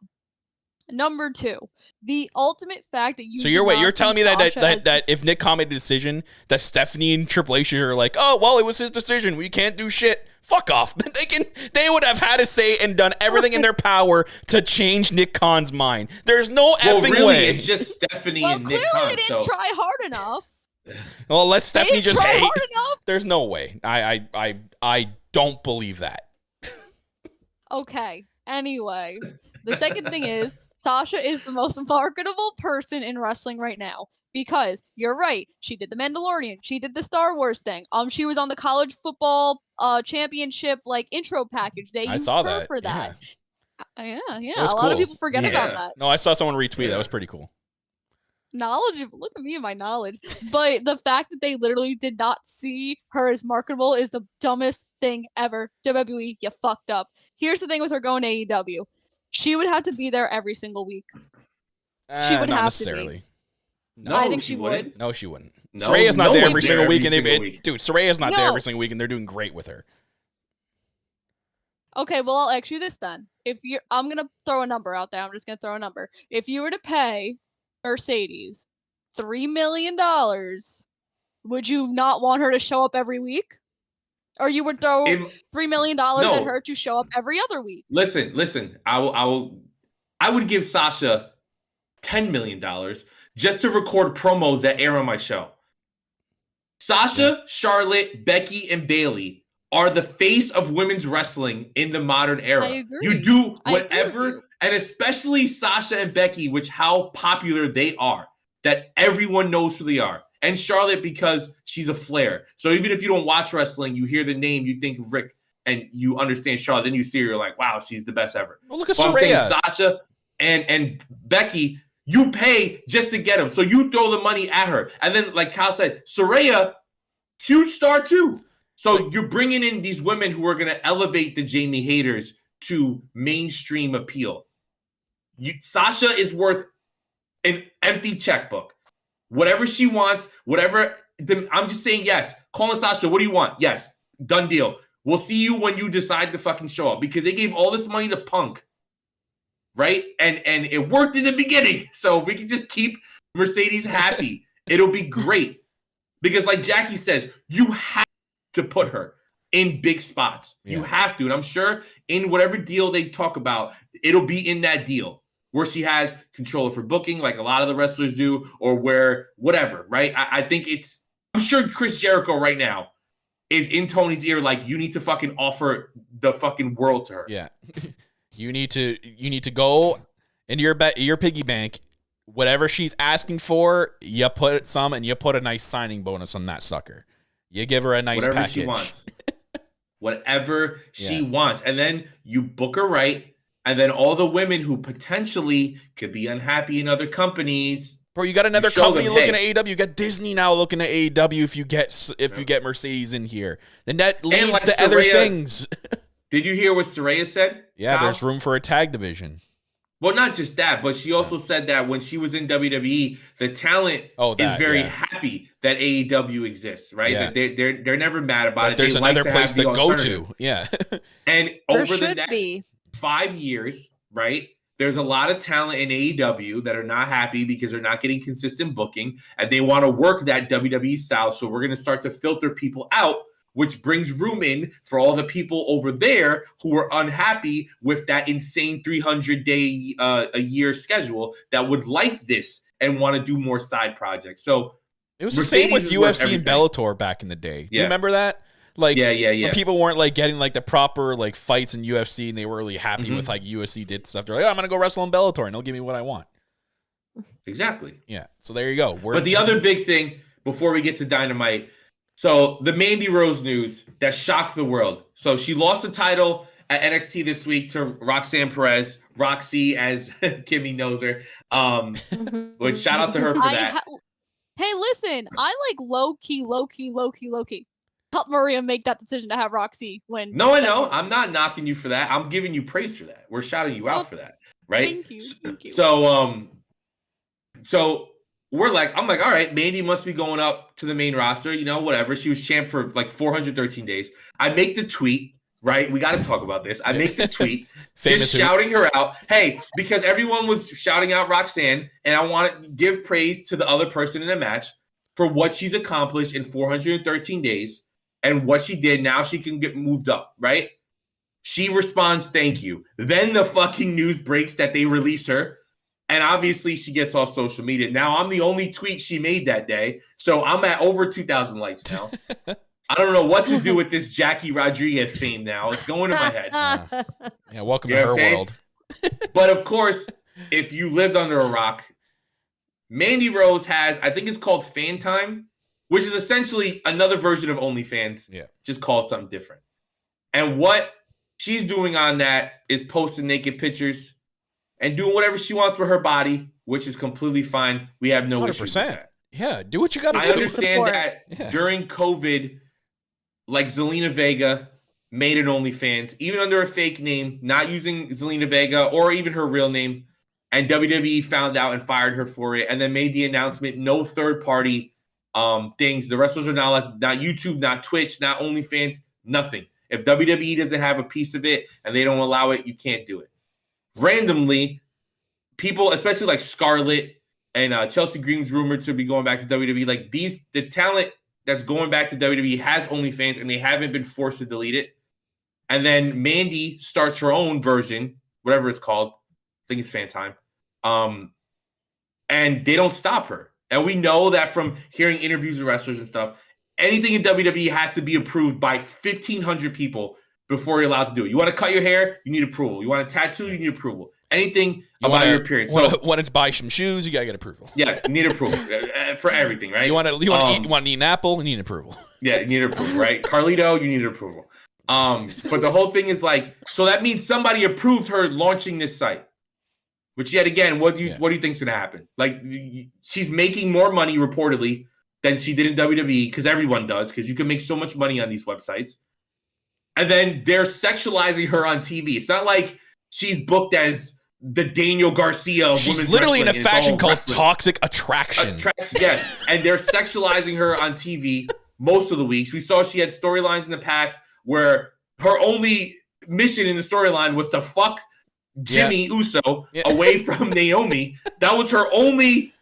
Number two, the ultimate fact that you. So you're telling me that if Nick Khan made the decision, that Stephanie and Triple H are like, oh well, it was his decision, we can't do shit. Fuck off. They would have had to say and done everything in their power to change Nick Khan's mind. There's no effing way. It's just Stephanie and Nick Khan. Clearly they didn't try hard enough. Well, let Stephanie just hate. There's no way. I don't believe that. Okay. Anyway, the second thing is Sasha is the most marketable person in wrestling right now, because you're right. She did the Mandalorian. She did the Star Wars thing. She was on the college football championship like intro package. I saw that for that. Yeah. A lot of people forget about that. No, I saw someone retweet. That was pretty cool. Knowledgeable. Look at me and my knowledge. But the fact that they literally did not see her as marketable is the dumbest thing ever. WWE, you fucked up. Here's the thing with her going to AEW. She would have to be there every single week. She would not have necessarily. To be. No, I think she would. No, she wouldn't. No, Saraya's not there every single week, dude, Saraya's not there every single week, and they're doing great with her. Okay, well, I'll ask you this then. I'm gonna throw a number out there. I'm just gonna throw a number. If you were to pay Mercedes, $3 million. Would you not want her to show up every week? Or you would throw $3 million at her to show up every other week? Listen. I would give Sasha $10 million just to record promos that air on my show. Sasha, Charlotte, Becky, and Bayley are the face of women's wrestling in the modern era. I agree. You do whatever, and especially Sasha and Becky, which how popular they are, that everyone knows who they are. And Charlotte, because she's a flair. So even if you don't watch wrestling, you hear the name, you think of Rick, and you understand Charlotte. Then you see her, you're like, wow, she's the best ever. Well, look at Saraya. I'm saying Sasha and Becky, you pay just to get them. So you throw the money at her. And then, like Kyle said, Saraya, huge star too. So you're bringing in these women who are going to elevate the Jamie haters to mainstream appeal. Sasha is worth an empty checkbook. Whatever she wants, I'm just saying yes. Calling Sasha, what do you want? Yes. Done deal. We'll see you when you decide to fucking show up, because they gave all this money to Punk, right? And it worked in the beginning. So we can just keep Mercedes happy. It'll be great. Because like Jackie says, you have to put her in big spots. Yeah. You have to. And I'm sure in whatever deal they talk about, it'll be in that deal where she has control of her booking, like a lot of the wrestlers do, or where whatever, right? I think I'm sure Chris Jericho right now is in Tony's ear, like, you need to fucking offer the fucking world to her. Yeah. You need to go into your piggy bank. Whatever she's asking for, you put some, and you put a nice signing bonus on that sucker. You give her a nice whatever package. She wants. Whatever she wants. And then you book her right. And then all the women who potentially could be unhappy in other companies. Bro, you got another company looking at AEW. You got Disney now looking at AEW if you get Mercedes in here. Then that leads to other things. Did you hear what Saraya said? Yeah, there's room for a tag division. Well, not just that, but she also said that when she was in WWE, the talent is very happy that AEW exists, right? Yeah. They're never mad about it. There's another place to go to. Yeah. And over the next 5 years, right, there's a lot of talent in AEW that are not happy because they're not getting consistent booking, and they want to work that WWE style. So we're going to start to filter people out, which brings room in for all the people over there who are unhappy with that insane 300-day a year schedule that would like this and want to do more side projects. So it was Mercedes the same with UFC and Bellator back in the day. Do you remember that? Like, when people weren't like getting like the proper like fights in UFC, and they were really happy with like UFC did stuff. They're like, I'm gonna go wrestle in Bellator, and they'll give me what I want. Exactly. Yeah. So there you go. But the other big thing before we get to Dynamite, so the Mandy Rose news that shocked the world. So she lost the title at NXT this week to Roxanne Perez, Roxy as Kimmy knows her. But shout out to her for that. Hey, listen, I like low key. Help Maria make that decision to have Roxy win. No, I know. I'm not knocking you for that. I'm giving you praise for that. We're shouting you out for that, right? Thank you. So I'm like, all right, Mandy must be going up to the main roster, whatever. She was champ for like 413 days. I make the tweet, right? We got to talk about this. I make the tweet just shouting her out. Hey, because everyone was shouting out Roxanne, and I want to give praise to the other person in the match for what she's accomplished in 413 days. And what she did, now she can get moved up, right? She responds, thank you. Then the fucking news breaks that they release her. And obviously she gets off social media. Now I'm the only tweet she made that day. So I'm at over 2,000 likes now. I don't know what to do with this Jackie Rodriguez fame now. It's going in my head. Yeah, welcome to her world. But of course, if you lived under a rock, Mandy Rose has, I think it's called Fan Time, which is essentially another version of OnlyFans. Yeah. Just called something different. And what she's doing on that is posting naked pictures and doing whatever she wants with her body, which is completely fine. We have no issue with that. Yeah, do what you got to do. I understand that during COVID, like Zelina Vega made an OnlyFans, even under a fake name, not using Zelina Vega or even her real name, and WWE found out and fired her for it, and then made the announcement, no third-party things. The wrestlers are not YouTube, not Twitch, not OnlyFans, nothing. If WWE doesn't have a piece of it and they don't allow it, you can't do it. Randomly, people, especially like Scarlett and Chelsea Green's rumored to be going back to WWE. Like the talent that's going back to WWE has OnlyFans, and they haven't been forced to delete it. And then Mandy starts her own version, whatever it's called. I think it's Fan Time. And they don't stop her. And we know that from hearing interviews with wrestlers and stuff, anything in WWE has to be approved by 1,500 people before you're allowed to do it. You want to cut your hair? You need approval. You want a tattoo? You need approval. Anything about your appearance. Want to buy some shoes? You gotta get approval. Yeah, you need approval for everything, right? You want to eat an apple? You need approval. Yeah, you need approval, right? Carlito, you need approval. But the whole thing is like, so that means somebody approved her launching this site. Which yet again, what do you think's gonna happen? Like, she's making more money reportedly than she did in WWE, because everyone does, because you can make so much money on these websites. And then they're sexualizing her on TV. It's not like she's booked as the Daniel Garcia of she's women's literally in a wrestling. fashion called Toxic Attraction. Yes, and they're sexualizing her on TV most of the weeks. We saw she had storylines in the past where her only mission in the storyline was to fuck Jimmy Uso away from Naomi. That was her only.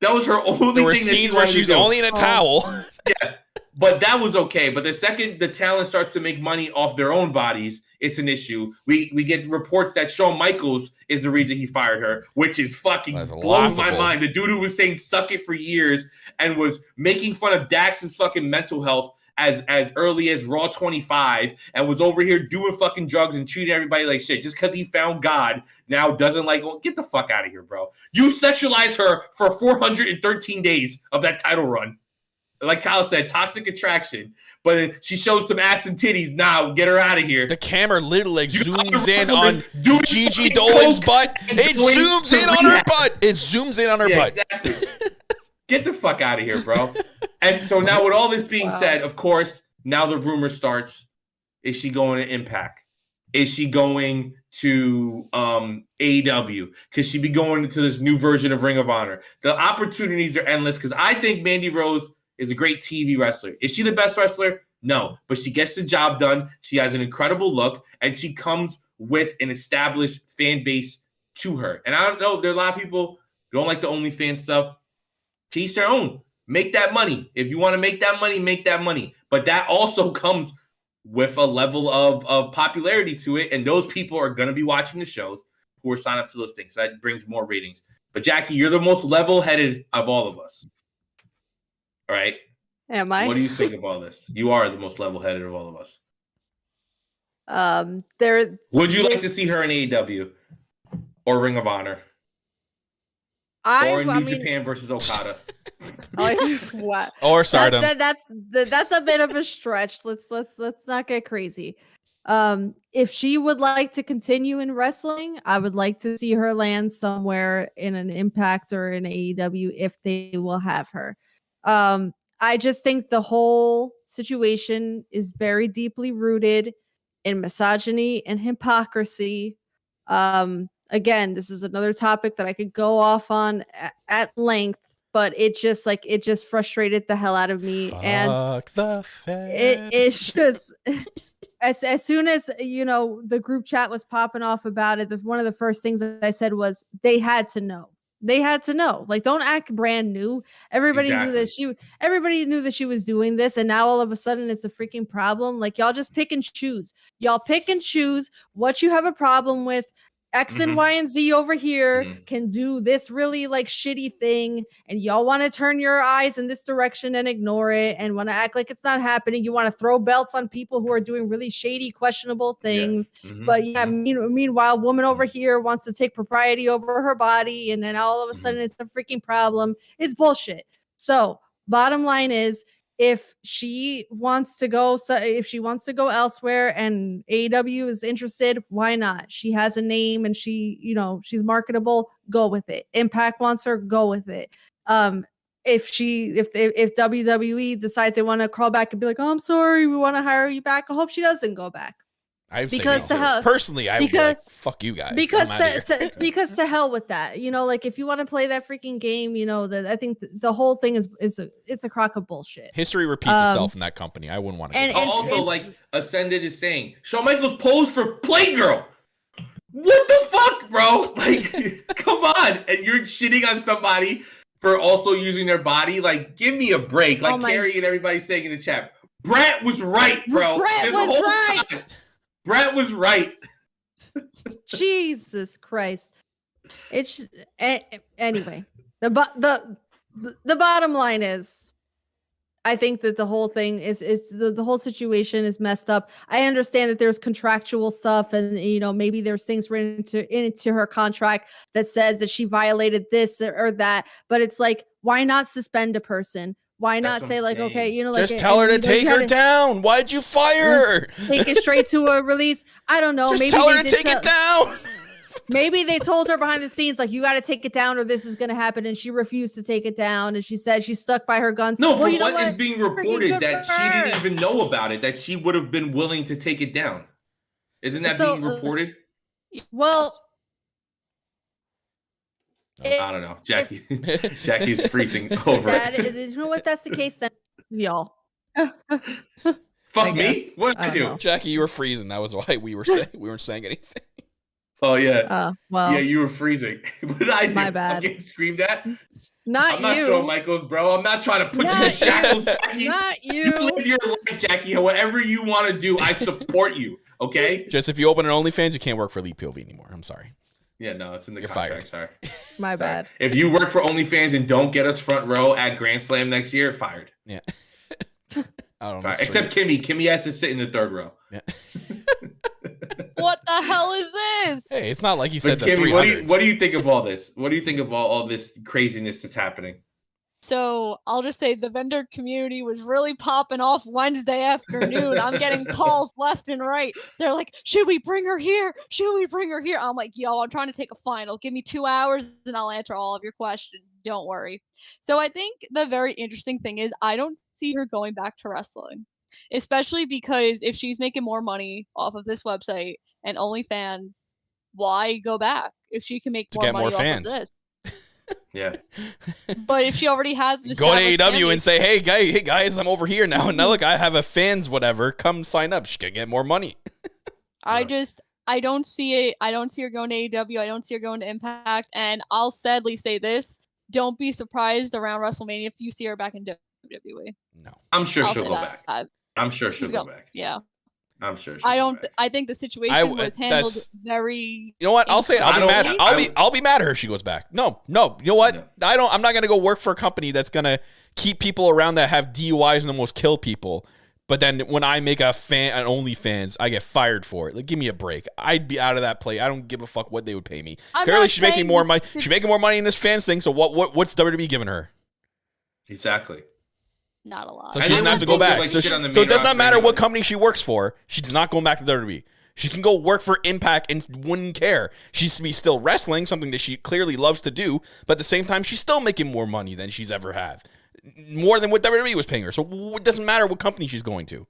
There were thing scenes where she was only in a towel. Yeah, but that was okay. But the second the talent starts to make money off their own bodies, it's an issue. We get reports that Shawn Michaels is the reason he fired her, which is fucking blows my mind. The dude who was saying "suck it" for years and was making fun of Dax's fucking mental health as early as Raw 25, and was over here doing fucking drugs and treating everybody like shit just because he found God. Now doesn't like, well, get the fuck out of here, bro. You sexualized her for 413 days of that title run. Like Kyle said, Toxic Attraction. But she shows some ass and titties. Nah, get her out of here. The camera literally zooms in on Gigi Dolan's butt. It zooms in on her butt. It zooms in on her butt. Exactly. Get the fuck out of here, bro. And so now with all this being said, of course, now the rumor starts. Is she going to Impact? Is she going to AEW? Could she be going into this new version of Ring of Honor? The opportunities are endless because I think Mandy Rose is a great TV wrestler. Is she the best wrestler? No, but she gets the job done. She has an incredible look, and she comes with an established fan base to her. And I don't know, there are a lot of people who don't like the OnlyFans stuff. To each their own. Make that money. If you want to make that money, make that money. But that also comes with a level of popularity to it, and those people are going to be watching the shows who are signed up to those things. So that brings more ratings. But Jackie, you're the most level-headed of all of us. All right? Am I? What do you think of all this? You are the most level-headed of all of us. Would you like to see her in AEW or Ring of Honor? Or in New Japan versus Okada? What? Or Stardom. That's a bit of a stretch. Let's not get crazy. If she would like to continue in wrestling, I would like to see her land somewhere in an Impact or an AEW if they will have her. I just think the whole situation is very deeply rooted in misogyny and hypocrisy. Again, this is another topic that I could go off on at length, but it just frustrated the hell out of me. Fuck the it's just as soon as the group chat was popping off about it, one of the first things that I said was they had to know. They had to know. Like, don't act brand new. Everybody knew that everybody knew that she was doing this, and now all of a sudden it's a freaking problem. Like, y'all just pick and choose. Y'all pick and choose what you have a problem with. X and Y and Z over here can do this really like shitty thing, and y'all want to turn your eyes in this direction and ignore it and want to act like it's not happening. You want to throw belts on people who are doing really shady, questionable things. But meanwhile, woman over here wants to take propriety over her body, and then all of a sudden it's a freaking problem. It's bullshit. So bottom line is, if she wants to go elsewhere and AEW is interested, why not? She has a name and she's marketable, go with it. Impact wants her, go with it. If WWE decides they want to crawl back and be like, "Oh, I'm sorry, we want to hire you back," I hope she doesn't go back. Personally, I would be like, fuck you guys. Because to hell with that. Like, if you want to play that freaking game, that I think the whole thing is a crock of bullshit. History repeats itself in that company. I wouldn't want to. Like Ascended is saying, Shawn Michaels posed for Playgirl. What the fuck, bro? Like, come on. And you're shitting on somebody for also using their body? Like, give me a break. Like Carrie and everybody saying in the chat. Brett was right, bro. Brett was right. Time. Brett was right. Jesus Christ. It's anyway. The bottom line is, I think that the whole thing is the whole situation is messed up. I understand that there's contractual stuff, and maybe there's things written into her contract that says that she violated this or that. But it's like, why not suspend a person? Why not say like, okay, like just tell her to take her down. Why'd you fire her? Take it straight to a release. I don't know. Just maybe tell her to take it down. Maybe they told her behind the scenes, like, you got to take it down or this is going to happen. And she refused to take it down. And she said she stuck by her guns. No, well, what is being reported that she didn't even know about it, that she would have been willing to take it down. Isn't that being reported? Well, I don't know. Jackie's freezing over it. You know what? That's the case then, y'all. Fuck me? What did I do? Know. Jackie, you were freezing. That was why we weren't saying anything. Oh yeah. Well. Yeah, you were freezing. What did I do? My bad. I'm getting screamed at. I'm not Shawn Michaels, bro. I'm not trying to put you in shackles, Jackie. Not you. You live your life, Jackie. Whatever you want to do, I support you. Okay. Just if you open an OnlyFans, you can't work for Elite POV anymore. I'm sorry. Yeah, no, it's in the You're contract. fired. Sorry. My bad. If you work for OnlyFans and don't get us front row at Grand Slam next year, fired. Yeah. I don't know. Except Kimmy. Kimmy has to sit in the third row. Yeah. What the hell is this? Hey, it's not like you said the Kimmy, 300s. what do you think of all this? What do you think of all this craziness that's happening? So I'll just say the vendor community was really popping off Wednesday afternoon. I'm getting calls left and right. They're like, should we bring her here? Should we bring her here? I'm like, yo, I'm trying to take a final. Give me 2 hours and I'll answer all of your questions. Don't worry. So I think the very interesting thing is I don't see her going back to wrestling, especially because if she's making more money off of this website and OnlyFans, why go back if she can make more money off of this? Yeah. But if she already has an go to AEW and say, hey guys, I'm over here now. Now look, I have a fans whatever. Come sign up. She can get more money. I don't see it. I don't see her going to AEW. I don't see her going to Impact. And I'll sadly say this. Don't be surprised around WrestleMania if you see her back in WWE. No. I'm sure she'll go back. I'm sure she'll go back. Yeah. I'm sure. I think the situation was handled very. You know what? I'll say it. I'll be mad. I'll be mad at her if she goes back. No. You know what? No. I'm not gonna go work for a company that's gonna keep people around that have DUIs and almost kill people. But then when I make an OnlyFans, I get fired for it. Like, give me a break. I'd be out of that play. I don't give a fuck what they would pay me. Clearly, she's making more money. She's making more money in this fans thing. So what's WWE giving her? Exactly. Not a lot. So she doesn't have to go back. So it does not matter what company she works for. She's not going back to WWE. She can go work for Impact and wouldn't care. She's still wrestling, something that she clearly loves to do. But at the same time, she's still making more money than she's ever had. More than what WWE was paying her. So it doesn't matter what company she's going to.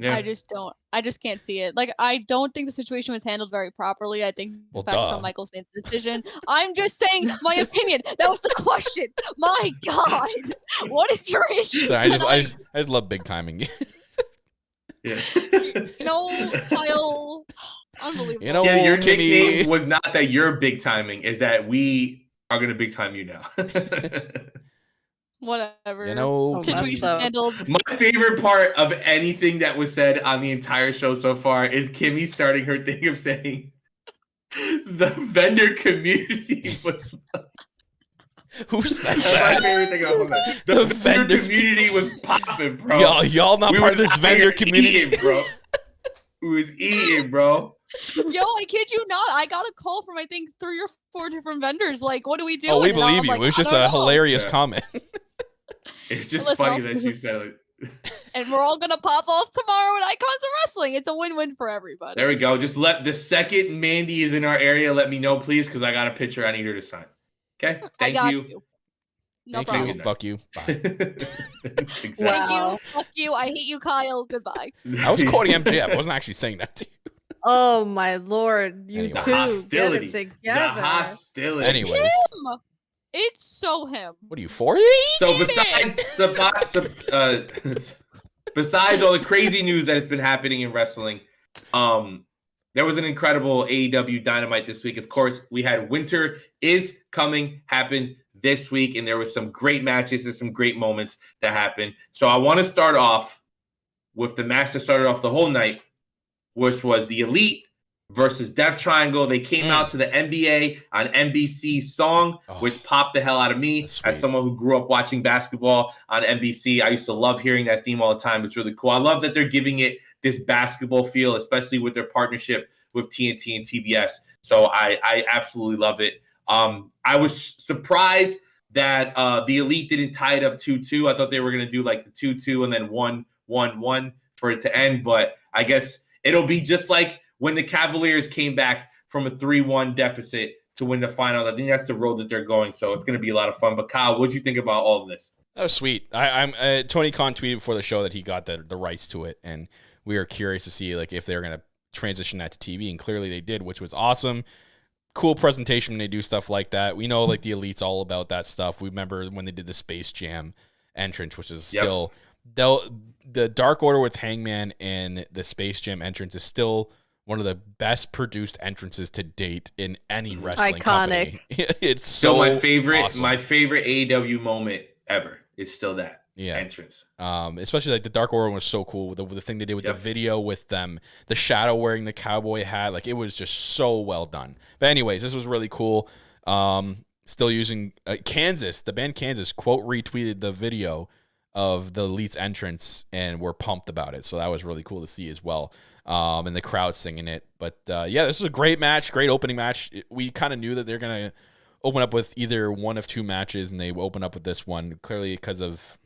Yeah. I just can't see it. Like, I don't think the situation was handled very properly. I think Shawn Michaels made the decision. I'm just saying my opinion. That was the question. My God. What is your issue? I just love big timing. Yeah. Kyle. Unbelievable. Your nickname was not that you're big timing, is that we are going to big time you now. Whatever. My favorite part of anything that was said on the entire show so far is Kimmy starting her thing of saying the vendor community was. Who said That's that? my favorite thing about that. The vendor community was popping, bro. Y'all not part of this vendor community, eating, bro. Who was eating, bro? Yo, I kid you not. I got a call from I think 3 or 4 different vendors. Like, what do we do? Oh, we believe you. It was just a hilarious comment. It's just funny that you said it. And we're all gonna pop off tomorrow at Icons of Wrestling. It's a win-win for everybody. There we go. Just let the second Mandy is in our area. Let me know, please, because I got a picture I need her to sign. Okay. Thank you. No Thank problem. you. Fuck you. Bye. Exactly. Wow. Fuck you. I hate you, Kyle. Goodbye. I was quoting MJF. I wasn't actually saying that to you. Oh my Lord! You Anyway. two Hostility. get it together. The hostility. Anyways. Him. It's so him. What are you, 40? So besides all the crazy news that has been happening in wrestling, there was an incredible AEW Dynamite this week. Of course, we had Winter is Coming happen this week, and there was some great matches and some great moments that happened. So I want to start off with the match that started off the whole night, which was the Elite versus Death Triangle. They came out to the NBA on NBC song, which popped the hell out of me as someone who grew up watching basketball on NBC. I used to love hearing that theme all the time. It's really cool. I love that they're giving it this basketball feel, especially with their partnership with TNT and TBS. So I absolutely love it. I was surprised that the Elite didn't tie it up 2-2. I thought they were going to do like the 2-2 and then 1-1-1 for it to end. But I guess it'll be just like when the Cavaliers came back from a 3-1 deficit to win the final. I think that's the road that they're going. So it's going to be a lot of fun. But Kyle, what do you think about all of this? That was sweet. I'm Tony Khan tweeted before the show that he got the rights to it, and we are curious to see like if they're going to transition that to TV, and clearly they did, which was awesome. Cool presentation when they do stuff like that. We know like the Elite's all about that stuff. We remember when they did the Space Jam entrance, which is still the Dark Order with Hangman and the Space Jam entrance is still one of the best produced entrances to date in any wrestling company. It's so my favorite awesome. My favorite AEW moment ever is still that entrance. Especially like the Dark Order was so cool with the thing they did with the video with them, the Shadow wearing the cowboy hat. Like it was just so well done. But anyways, this was really cool. Still using Kansas, the band Kansas quote retweeted the video of the Elite's entrance and we're pumped about it. So that was really cool to see as well. And the crowd singing it. But this was a great match, great opening match. We kind of knew that they're going to open up with either one of two matches, and they open up with this one. Clearly, because of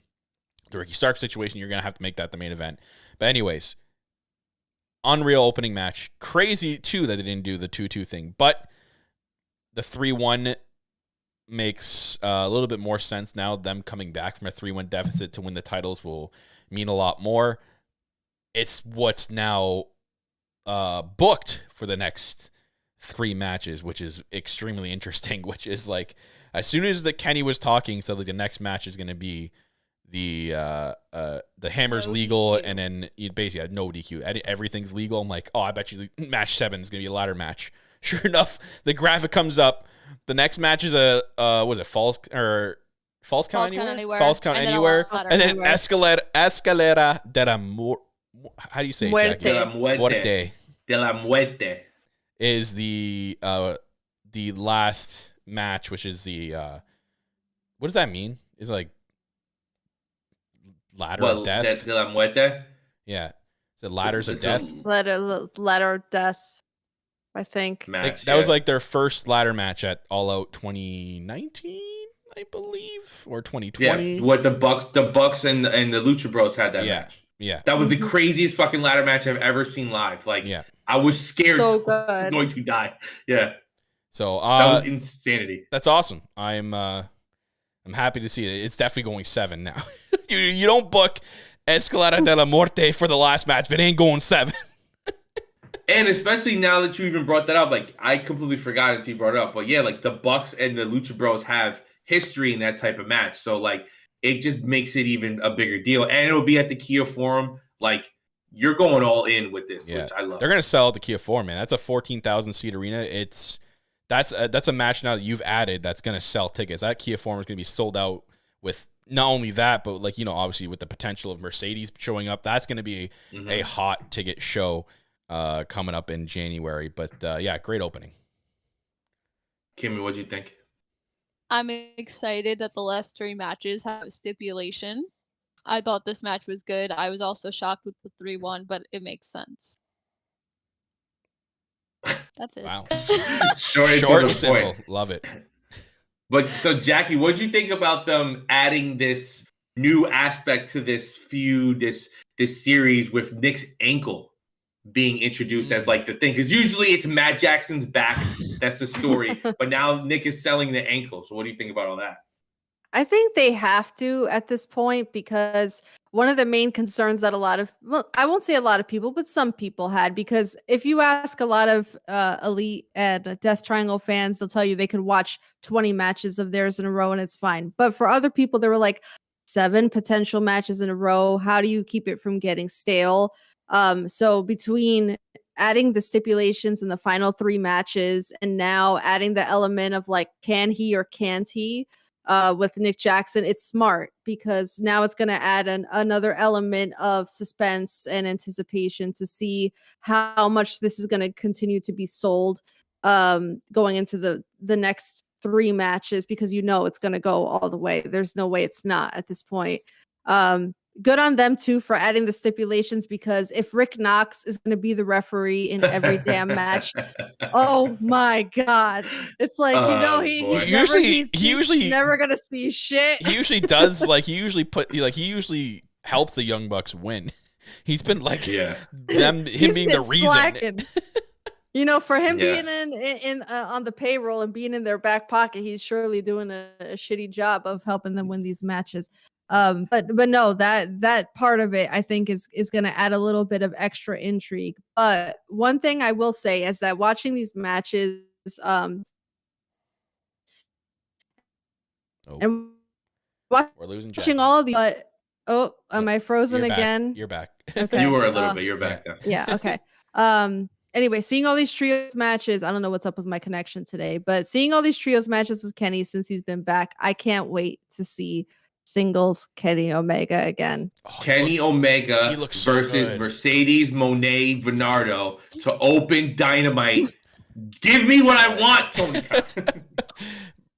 the Ricky Stark situation, you're going to have to make that the main event. But anyways, unreal opening match. Crazy, too, that they didn't do the 2-2 thing. But the 3-1 makes a little bit more sense now. Them coming back from a 3-1 deficit to win the titles will mean a lot more. It's what's now booked for the next 3 matches, which is extremely interesting, which is like as soon as the Kenny was talking, so like the next match is going to be the Hammer's legal, and then you basically had no DQ. Everything's legal. I'm like, I bet you match 7 is going to be a ladder match. Sure enough, the graphic comes up. The next match is a false count anywhere? False count anywhere. And then Escalera de la how do you say it, Jackie? De la muerte is the last match, which is the what does that mean? Is it like ladder of death? De la muerte? Yeah. Is it ladders of death? Ladder of death, I think. Match, that was like their first ladder match at All Out 2019, I believe, or 2020. Yeah, what the Bucks and the Lucha Bros had that match. Yeah, that was the craziest fucking ladder match I've ever seen live. Like, I was scared I was going to die. Yeah, so that was insanity. That's awesome. I'm happy to see it. It's definitely going 7 now. you don't book Escalera de la Muerte for the last match, but it ain't going 7. And especially now that you even brought that up, like I completely forgot until you brought it up. But yeah, like the Bucks and the Lucha Bros have history in that type of match, so like it just makes it even a bigger deal. And it'll be at the Kia Forum. Like you're going all in with this, which I love. They're gonna sell at the Kia Forum, man. That's a 14,000 seat arena. That's a match now that you've added that's gonna sell tickets. That Kia Forum is gonna be sold out with not only that, but like obviously with the potential of Mercedes showing up, that's gonna be a hot ticket show coming up in January. But great opening. Kimmy, what'd you think? I'm excited that the last 3 matches have a stipulation. I thought this match was good. I was also shocked with the 3-1, but it makes sense. That's it. Wow. Short and simple. Love it. But so Jackie, what'd you think about them adding this new aspect to this feud, this series with Nick's ankle being introduced as like the thing? Because usually it's Matt Jackson's back. That's the story. But now Nick is selling the ankle. So what do you think about all that? I think they have to at this point, because one of the main concerns that I won't say a lot of people, but some people had, because if you ask a lot of Elite and Death Triangle fans, they'll tell you they could watch 20 matches of theirs in a row and it's fine. But for other people, there were like 7 potential matches in a row. How do you keep it from getting stale? So between adding the stipulations in the final 3 matches, and now adding the element of like, can he or can't he with Nick Jackson, it's smart because now it's going to add another element of suspense and anticipation to see how much this is going to continue to be sold going into the next 3 matches, because it's going to go all the way. There's no way it's not at this point. Good on them too for adding the stipulations, because if Rick Knox is going to be the referee in every damn match, oh my god, it's like he's usually never going to see shit. He usually does he usually helps the Young Bucks win. He's been him being the reason. For him being in on the payroll and being in their back pocket, he's surely doing a shitty job of helping them win these matches. But no, that part of it I think is going to add a little bit of extra intrigue. But one thing I will say is that watching these matches, and we're losing watching all of the. Am I frozen again? You're back. Okay. You were a little bit. You're back now. Yeah. Okay. Anyway, seeing all these trios matches, I don't know what's up with my connection today, but seeing all these trios matches with Kenny since he's been back, I can't wait to see singles Kenny Omega again. Kenny Omega versus Mercedes Moné Bernardo to open Dynamite. Give me what I want, Tony Khan.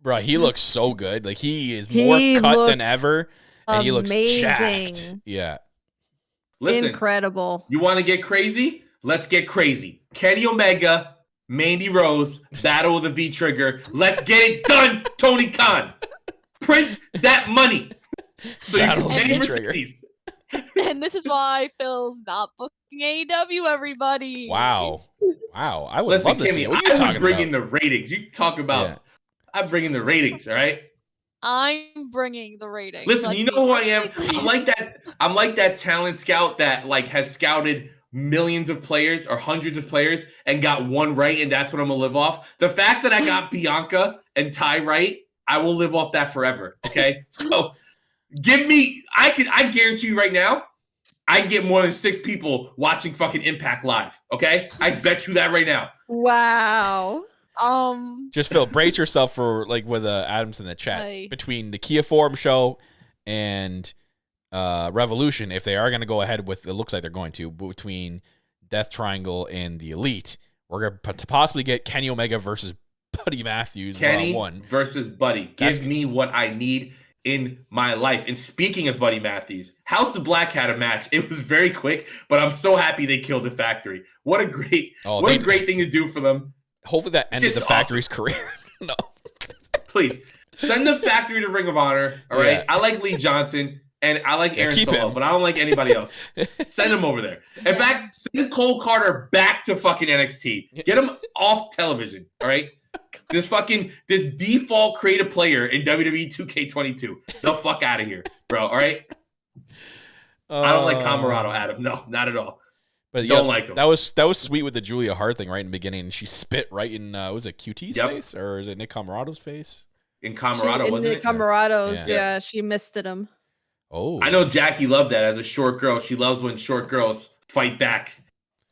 Bro, he looks so good. He is more cut than ever, and he looks jacked. Yeah. Listen, incredible. You want to get crazy? Let's get crazy. Kenny Omega, Mandy Rose, Battle of the V-Trigger. Let's get it done, Tony Khan. Print that money so you can pay Mercedes. And this is why Phil's not booking AEW, everybody. Wow. I would love to see it. What are you talking about? I'm bringing the ratings. You talk about I'm bringing the ratings, all right? I'm bringing the ratings. Listen, you know who I am? I'm like that talent scout that has scouted millions of players or hundreds of players and got one right, and that's what I'm gonna live off. The fact that I got Bianca and Ty right, I will live off that forever. Okay, so I guarantee you right now, I can get more than 6 people watching fucking Impact Live. Okay, I bet you that right now. Wow. Just Phil, brace yourself for with Adams in the chat between the Kia Forum show and Revolution. If they are going to go ahead with, it looks like they're going to, between Death Triangle and the Elite, we're going to possibly get Kenny Omega versus Buddy Matthews. Kenny one-on-one versus Buddy. Give me what I need in my life. And speaking of Buddy Matthews, House of Black had a match. It was very quick, but I'm so happy they killed the Factory. What a great thing to do for them. Hopefully that ended the Factory's career. No. Please send the Factory to Ring of Honor. All right. Yeah. I like Lee Johnson and I like Aaron Solo, but I don't like anybody else. Send him over there. In fact, send Cole Carter back to fucking NXT. Get him off television. All right. This default creative player in WWE 2K22. The fuck out of here, bro. All right. I don't like Camarado, Adam. No, not at all. But don't like him. That was sweet with the Julia Hart thing right in the beginning. She spit right in was it QT's face or is it Nick Camarado's face? In Camarado, wasn't it? Nick Camarado's, yeah. She misted him. Oh, I know Jackie loved that as a short girl. She loves when short girls fight back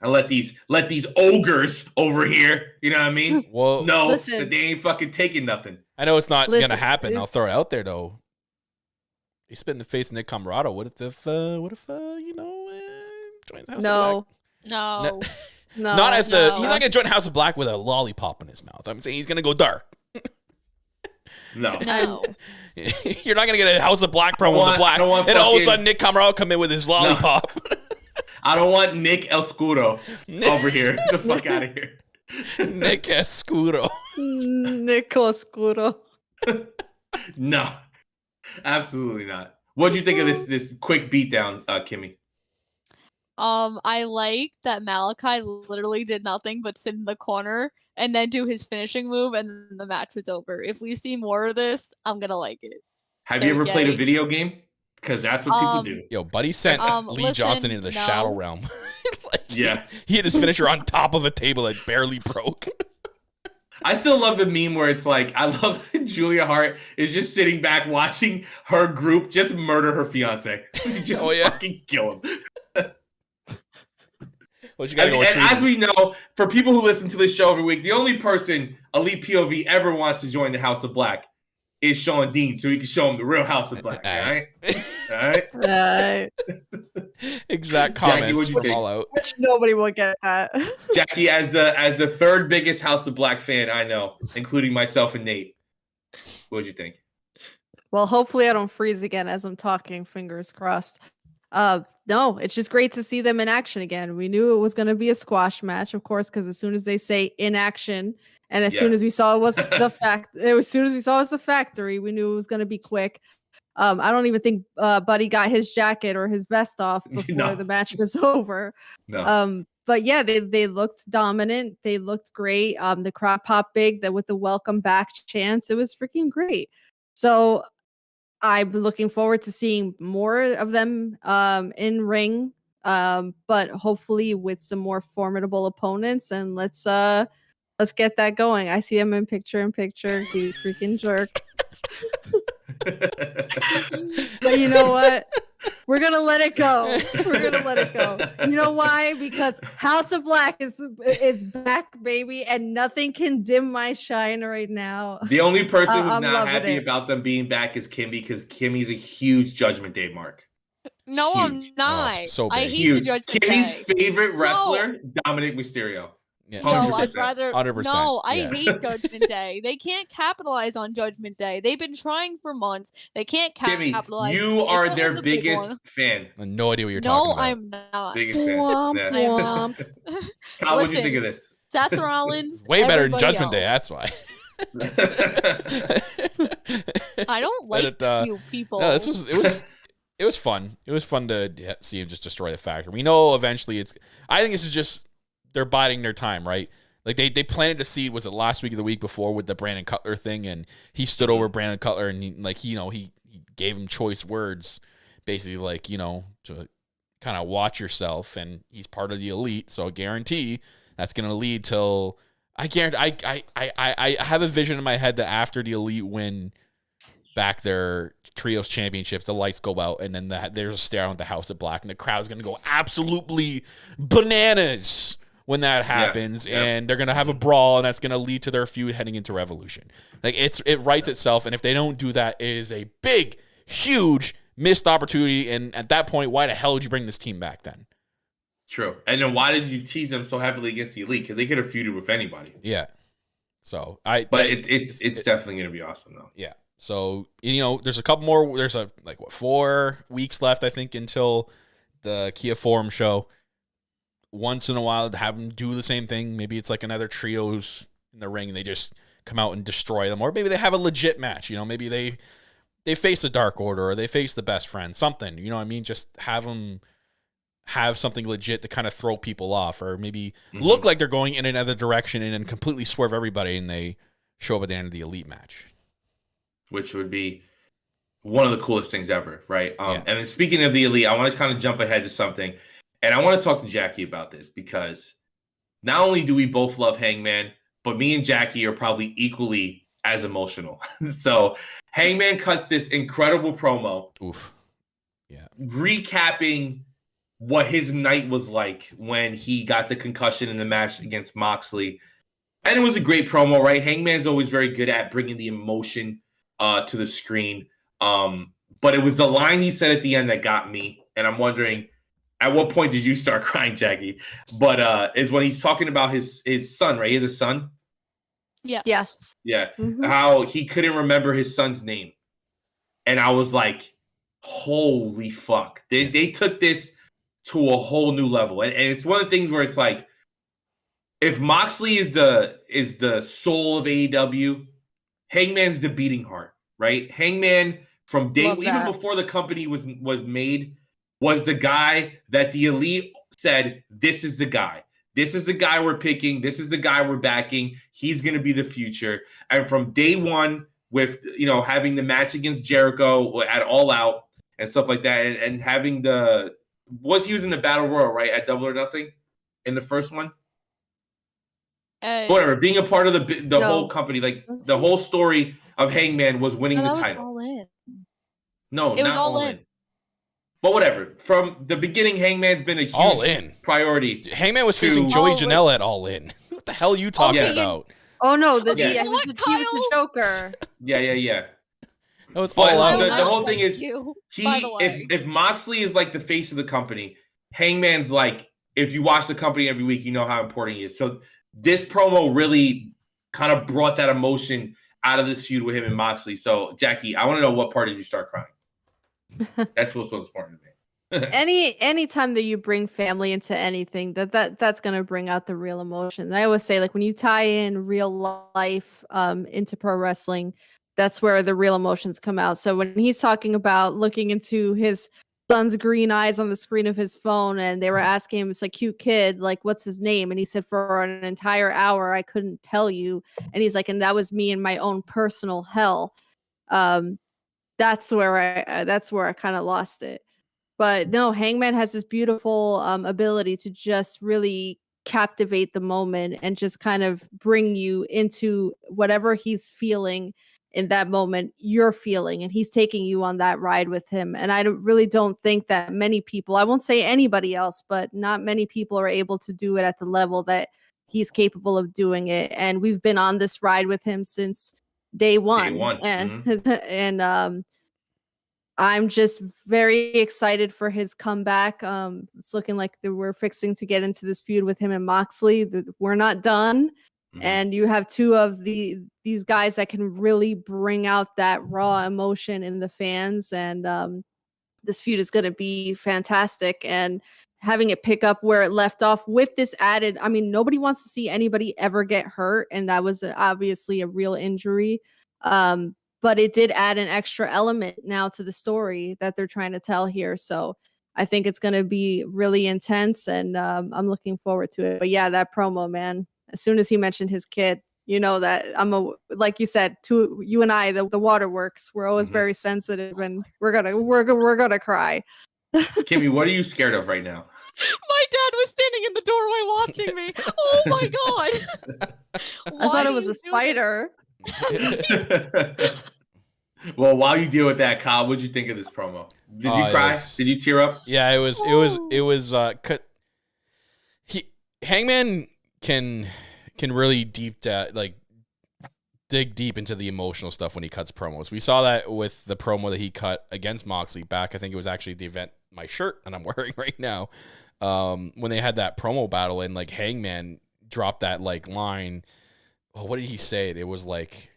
and let these ogres over here. You know what I mean? Well, no, that they ain't fucking taking nothing. I know it's not gonna happen. I'll throw it out there though. He spit in the face of Nick Camarado. What if join the House of Black? No. Not as the. He's not gonna join House of Black with a lollipop in his mouth. I'm saying he's gonna go dark. No. You're not gonna get a House of Black promo with the Black, and all of a sudden Nick Camarado come in with his lollipop. No. I don't want Nick Escuro over here. Get the fuck out of here. Nick Escuro. Nick Escuro. No, absolutely not. What do you think of this quick beatdown, Kimmy? I like that Malachi literally did nothing but sit in the corner and then do his finishing move, and then the match was over. If we see more of this, I'm gonna like it. Have you ever played a video game? Because that's what people do. Yo, Buddy sent Lee Johnson into the Shadow Realm. He had his finisher on top of a table that barely broke. I still love the meme where it's like, I love that Julia Hart is just sitting back watching her group just murder her fiance. Just fucking kill him. Well, you gotta and as we know, for people who listen to this show every week, the only person Elite POV ever wants to join the House of Black is Sean Dean, so he can show him the real House of Black. All right. Exact comments Jackie, from All Out. Which nobody will get that. Jackie, as the third biggest House of Black fan I know, including myself and Nate, what'd you think? Well, hopefully I don't freeze again as I'm talking. Fingers crossed. No, it's just great to see them in action again. We knew it was going to be a squash match, of course, because as soon as they say in action, and as soon as we saw it was as soon as we saw it was the factory, we knew it was going to be quick. I don't even think Buddy got his jacket or his vest off before the match was over. No. But yeah, they looked dominant. They looked great. The crowd popped big with the welcome back chants. It was freaking great. So I'm looking forward to seeing more of them in ring, but hopefully with some more formidable opponents. And let's get that going. I see him in picture-in-picture. You freaking jerk. But you know what? We're gonna let it go. You know why? Because House of Black is back, baby, and nothing can dim my shine right now. The only person who's not happy about them being back is Kimmy, because Kimmy's a huge Judgment Day mark. No, huge. I'm not. Oh, so I big. hate the Judgment Kimmy's Day. favorite wrestler, Dominic Mysterio. Yeah. No, I'd rather 100%. No, I hate Judgment Day. They can't capitalize on Judgment Day. They've been trying for months. They can't capitalize. Kimmy, you are their biggest fan. I have no idea what you're talking about. No, I'm not. Biggest fan. Womp. Kyle, what do you think of this? Seth Rollins. Way better than Judgment else. Day, that's why. I don't like you people. No, it was fun. It was fun to see him just destroy the factory. We know eventually I think this is just they're biding their time, right? Like they planted the seed. Was it last week or the week before with the Brandon Cutler thing? And he stood over Brandon Cutler and he gave him choice words, basically to kind of watch yourself. And he's part of the elite, so I guarantee that's going to lead till I have a vision in my head that after the elite win back their trios championships, the lights go out, and then there's a stare on the House of Black, and the crowd's going to go absolutely bananas when that happens, and they're going to have a brawl, and that's going to lead to their feud heading into Revolution. Like it writes itself, and if they don't do that, it is a big, huge missed opportunity, and at that point, why the hell did you bring this team back then? True. And then why did you tease them so heavily against the elite? Because they could have feuded with anybody. Yeah. So it's definitely going to be awesome, though. Yeah. So, there's a couple more. There's 4 weeks left, I think, until the Kia Forum show. Once in a while, to have them do the same thing. Maybe it's like another trios in the ring, and they just come out and destroy them. Or maybe they have a legit match. Maybe they face a Dark Order, or they face the Best Friend. Something. You know what I mean? Just have them have something legit to kind of throw people off, or maybe look like they're going in another direction and then completely swerve everybody, and they show up at the end of the elite match. Which would be one of the coolest things ever, right? And then speaking of the elite, I want to kind of jump ahead to something. And I want to talk to Jackie about this, because not only do we both love Hangman, but me and Jackie are probably equally as emotional. So Hangman cuts this incredible promo. Oof. Yeah. Recapping what his night was like when he got the concussion in the match against Moxley. And it was a great promo, right? Hangman's always very good at bringing the emotion to the screen. But it was the line he said at the end that got me. And I'm wondering, at what point did you start crying, Jackie? But is when he's talking about his son, right? He has a son? Yeah. Yes. Yeah. How he couldn't remember his son's name. And I was like, holy fuck. They took this to a whole new level. And it's one of the things where it's like, if Moxley is the soul of AEW, Hangman's the beating heart, right? Hangman from day even before the company was made was the guy that the elite said, this is the guy. This is the guy we're picking. This is the guy we're backing. He's going to be the future. And from day one, with having the match against Jericho at All Out and stuff like that, and having he was in the Battle Royal, right, at Double or Nothing in the first one? Whatever, being a part of the whole company, like the whole story of Hangman was winning the title. All in. No, it was not all in. But whatever. From the beginning, Hangman's been a huge priority. Hangman was facing Joey Janela at All In. What the hell are you talking about? Oh no, he was the Joker. Yeah. That was all out. The whole thing is, if Moxley is like the face of the company, Hangman's like, if you watch the company every week, you know how important he is. So this promo really kind of brought that emotion out of this feud with him and Moxley. So Jackie, I want to know, what part did you start crying? That's what's most important to me. Any time that you bring family into anything, that's gonna bring out the real emotions. I always say, like, when you tie in real life into pro wrestling, that's where the real emotions come out. So when he's talking about looking into his son's green eyes on the screen of his phone, and they were asking him, it's like, cute kid, like, what's his name? And he said, for an entire hour I couldn't tell you. And he's like, and that was me in my own personal hell. That's where I kind of lost it. But no, Hangman has this beautiful ability to just really captivate the moment and just kind of bring you into whatever he's feeling in that moment, you're feeling, and he's taking you on that ride with him. And I really don't think that many people, I won't say anybody else, but not many people are able to do it at the level that he's capable of doing it. And we've been on this ride with him since day one. And I'm just very excited for his comeback. It's looking like we're fixing to get into this feud with him and Moxley. We're not done. And you have two of these guys that can really bring out that raw emotion in the fans. And this feud is going to be fantastic. And having it pick up where it left off with this added, I mean, nobody wants to see anybody ever get hurt. And that was obviously a real injury. But it did add an extra element now to the story that they're trying to tell here. So I think it's going to be really intense, and I'm looking forward to it. But yeah, that promo, man, as soon as he mentioned his kid, you know that like you said, to you and I, the waterworks, we're always very sensitive, and we're gonna cry. Kimmy, what are you scared of right now? My dad was standing in the doorway watching me. Oh my god! I thought it was a spider. Well, while you deal with that, Kyle, what'd you think of this promo? Did you cry? Did you tear up? Yeah, it was Hangman can really dig deep into the emotional stuff when he cuts promos. We saw that with the promo that he cut against Moxley back. I think it was actually the event, my shirt that I'm wearing right now. When they had that promo battle, and like Hangman dropped that like line. Oh, what did he say? It was like,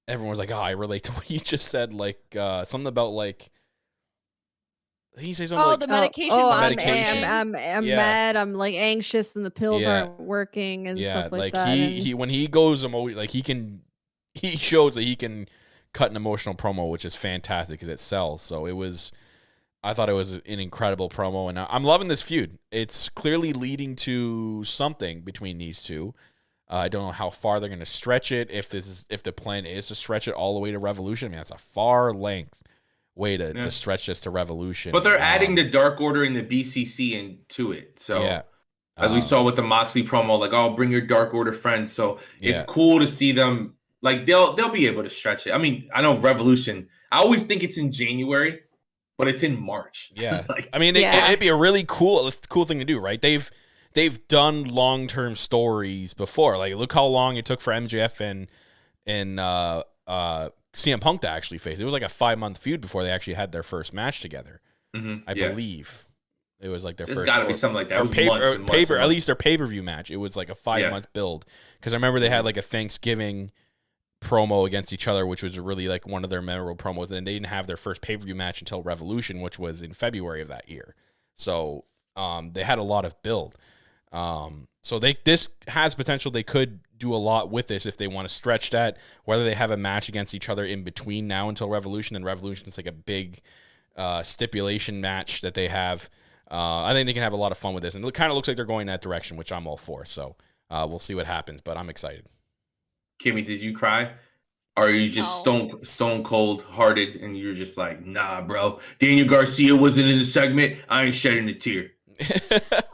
everyone was like, "Oh, I relate to what you just said." Like something about like, he say something. Oh, like, the medication. I'm mad. I'm like anxious, and the pills aren't working, and stuff like that. He when he goes like he shows that he can cut an emotional promo, which is fantastic because it sells. So I thought it was an incredible promo, and I'm loving this feud. It's clearly leading to something between these two. I don't know how far they're going to stretch it. If the plan is to stretch it all the way to Revolution, I mean, that's a far length way to stretch this to Revolution. But they're adding the Dark Order and the BCC into it. So as we saw with the Moxley promo, like, oh, bring your Dark Order friends. So it's cool to see them. Like they'll be able to stretch it. I mean, I know Revolution. I always think it's in January, but it's in March. Yeah, I mean, it'd be a really cool thing to do, right? They've done long-term stories before. Like, look how long it took for MJF and CM Punk to actually face. It was like a 5-month feud before they actually had their first match together. I believe it was like their first. Got to be something like that. At least their pay-per-view match. It was like a 5-month build, because I remember they had like a Thanksgiving promo against each other, which was really like one of their memorable promos. And they didn't have their first pay-per-view match until Revolution, which was in February of that year. So they had a lot of build. So this has potential. They could do a lot with this if they want to stretch that, whether they have a match against each other in between now until Revolution, and Revolution is like a big stipulation match that they have. I think they can have a lot of fun with this, and it kind of looks like they're going that direction, which I'm all for. So we'll see what happens, but I'm excited. Kimmy, did you cry? Or are you just stone cold hearted and you're just like, nah, bro, Daniel Garcia wasn't in the segment, I ain't shedding a tear?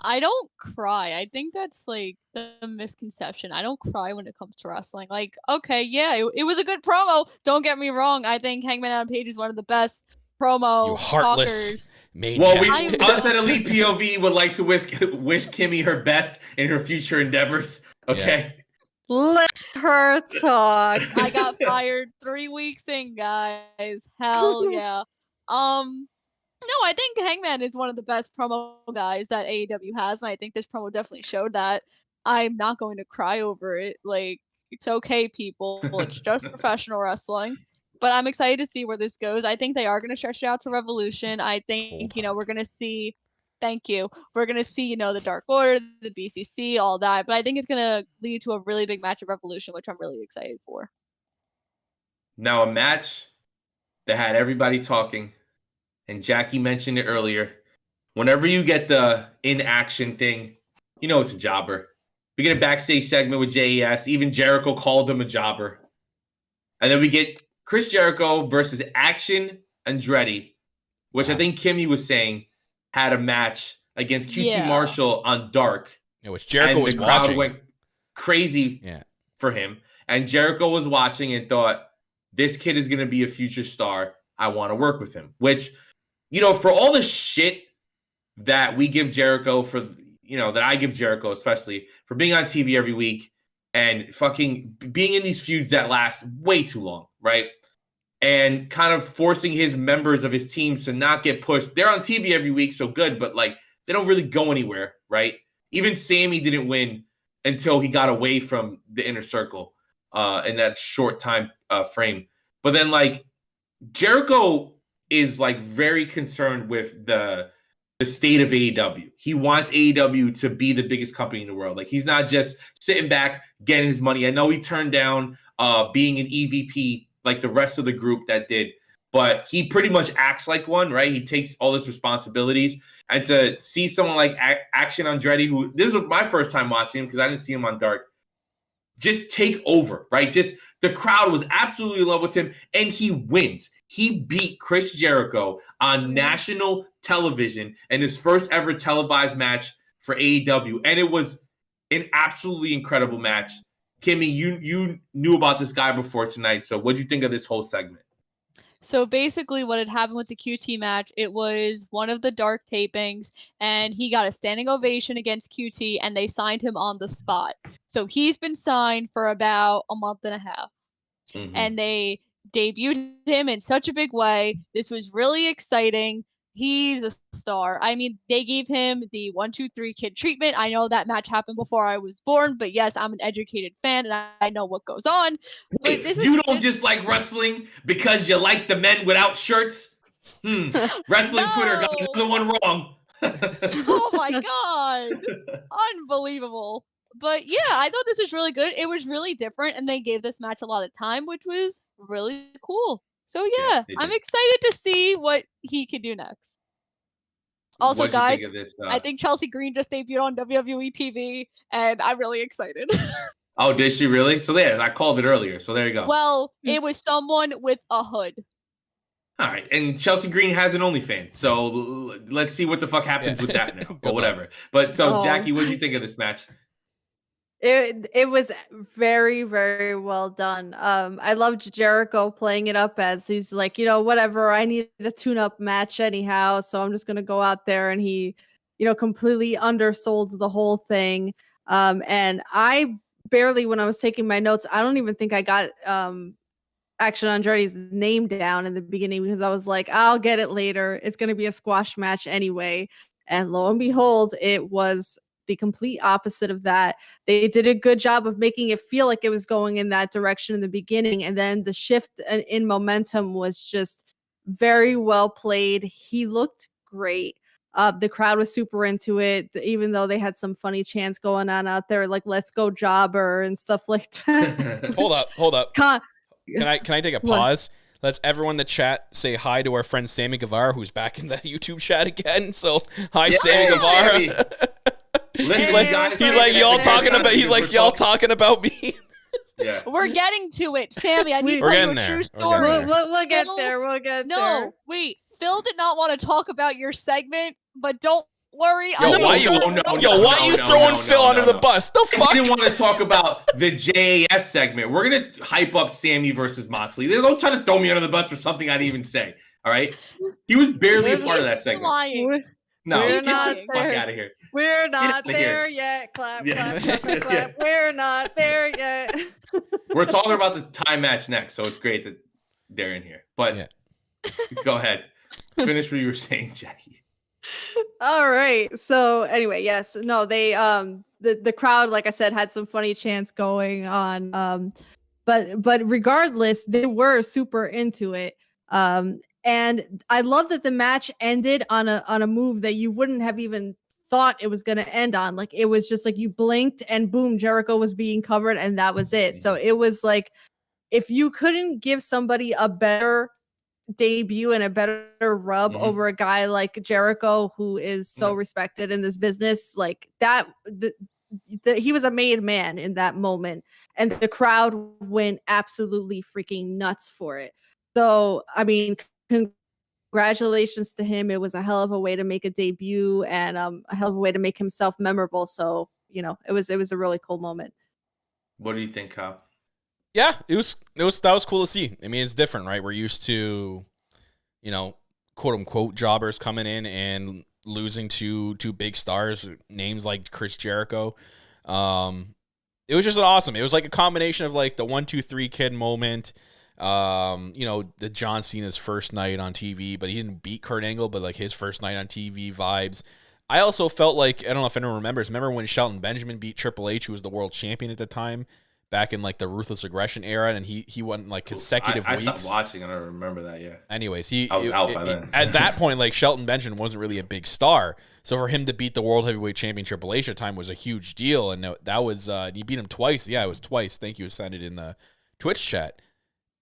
I don't cry. I think that's like the misconception. I don't cry when it comes to wrestling. Like, okay, yeah, it was a good promo. Don't get me wrong. I think Hangman Adam Page is one of the best promo You heartless talkers. maniac. Well, us at Elite POV would like to wish Kimmy her best in her future endeavors. Okay. Yeah. Let her talk. I got fired 3 weeks in, guys. Hell yeah. No, I think Hangman is one of the best promo guys that AEW has, and I think this promo definitely showed that. I'm not going to cry over it. Like, it's okay, people. It's just professional wrestling. But I'm excited to see where this goes. I think they are going to stretch it out to Revolution. I think, we're going to see. Thank you. We're going to see, the Dark Order, the BCC, all that. But I think it's going to lead to a really big match of Revolution, which I'm really excited for. Now, a match that had everybody talking, and Jackie mentioned it earlier. Whenever you get the in-action thing, it's a jobber. We get a backstage segment with JES. Even Jericho called him a jobber. And then we get Chris Jericho versus Action Andretti, which I think Kimmy was saying had a match against QT Marshall on Dark. Yeah, which Jericho was watching. The crowd went crazy for him. And Jericho was watching and thought, this kid is going to be a future star. I want to work with him. Which, for all the shit that we give Jericho that I give Jericho, especially for being on TV every week and fucking being in these feuds that last way too long, right? And kind of forcing his members of his teams to not get pushed. They're on TV every week, so good, but they don't really go anywhere, right? Even Sammy didn't win until he got away from the inner circle in that short time frame. But then Jericho is very concerned with the state of AEW. He wants AEW to be the biggest company in the world. He's not just sitting back getting his money. I know he turned down being an EVP like the rest of the group that did, but he pretty much acts like one, right? He takes all his responsibilities. And to see someone like Action Andretti, who this was my first time watching him because I didn't see him on Dark, just take over, right? Just the crowd was absolutely in love with him, and he wins. He beat Chris Jericho on national television in his first ever televised match for AEW, and it was an absolutely incredible match. Kimmy, you knew about this guy before tonight, so what did you think of this whole segment? So basically what had happened with the QT match, it was one of the Dark tapings, and he got a standing ovation against QT, and they signed him on the spot. So he's been signed for about a month and a half. Mm-hmm. And they debuted him in such a big way. This was really exciting. He's a star. I mean, they gave him the 1, 2, 3 kid treatment. I know that match happened before I was born, but yes, I'm an educated fan and I know what goes on. But you don't just like wrestling because you like the men without shirts? Wrestling Twitter got another one wrong. Oh my God. Unbelievable. But yeah, I thought this was really good. It was really different, and they gave this match a lot of time, which was really cool. So yeah, I'm excited to see what he can do next. Also, guys, I think Chelsea Green just debuted on WWE TV, and I'm really excited. Oh, did she really? So yeah, I called it earlier. So there you go. Well, it was someone with a hood. All right, and Chelsea Green has an OnlyFans, so let's see what the fuck happens with that now, or whatever. But so, Jackie, what did you think of this match? It was very, very well done. I loved Jericho playing it up as he's like, whatever, I need a tune-up match anyhow, so I'm just gonna go out there, and he, completely undersold the whole thing. And I barely, when I was taking my notes, I don't even think I got Action Andretti's name down in the beginning because I was like, I'll get it later. It's gonna be a squash match anyway. And lo and behold, it was the complete opposite of that. They did a good job of making it feel like it was going in that direction in the beginning, and then the shift in momentum was just very well played. He looked great. The crowd was super into it, even though they had some funny chants going on out there, like "Let's go Jobber" and stuff like that. Hold up. Can I take a pause? Let's everyone in the chat say hi to our friend Sammy Guevara, who's back in the YouTube chat again. So hi, Sammy Guevara. He's like y'all talking about me. Yeah. We're getting to it, Sammy. I need to tell you a true story. We'll get there. We'll get there. No, wait. Phil did not want to talk about your segment, but don't worry. Why you throwing Phil under the bus? The fuck? I didn't want to talk about the JAS segment. We're gonna hype up Sammy versus Moxley. Don't try to throw me under the bus for something I didn't even say. All right, he was barely a part of that segment. Lying. No, We're get not the there. fuck out of here. We're not there yet. Clap, Yeah. clap, clap, clap. We're not there yet. We're talking about the time match next, so it's great that they're in here. But go ahead. Finish what you were saying, Jackie. All right. So anyway, yes. No, they the crowd, like I said, had some funny chants going on. But regardless, they were super into it. And I love that the match ended on a move that you wouldn't have even thought it was going to end on. Like, it was just like you blinked and boom, Jericho was being covered and that was it. So it was like, if you couldn't give somebody a better debut and a better rub over a guy like Jericho, who is so respected in this business, like that, he was a made man in that moment, and the crowd went absolutely freaking nuts for it. So, I mean, congratulations to him. It was a hell of a way to make a debut and a hell of a way to make himself memorable. So, you know, it was a really cool moment. What do you think, Kyle? Yeah, that was cool to see. I mean, it's different, right? We're used to, you know, quote unquote jobbers coming in and losing to big stars, names like Chris Jericho. It was just awesome. It was like a combination of like the 1, 2, 3 kid moment, you know, the John Cena's first night on TV, but he didn't beat Kurt Angle, but like his first night on TV vibes. I also felt like, I don't know if anyone remember when Shelton Benjamin beat Triple H, who was the world champion at the time, back in like the Ruthless Aggression era, and he went like consecutive weeks. I stopped watching, and I remember that. Yeah. Anyways, I was out by then. At that point, like Shelton Benjamin wasn't really a big star, so for him to beat the world heavyweight champion Triple H at the time was a huge deal, and that was he beat him twice. Yeah, it was twice. Thank you, sent it in the Twitch chat.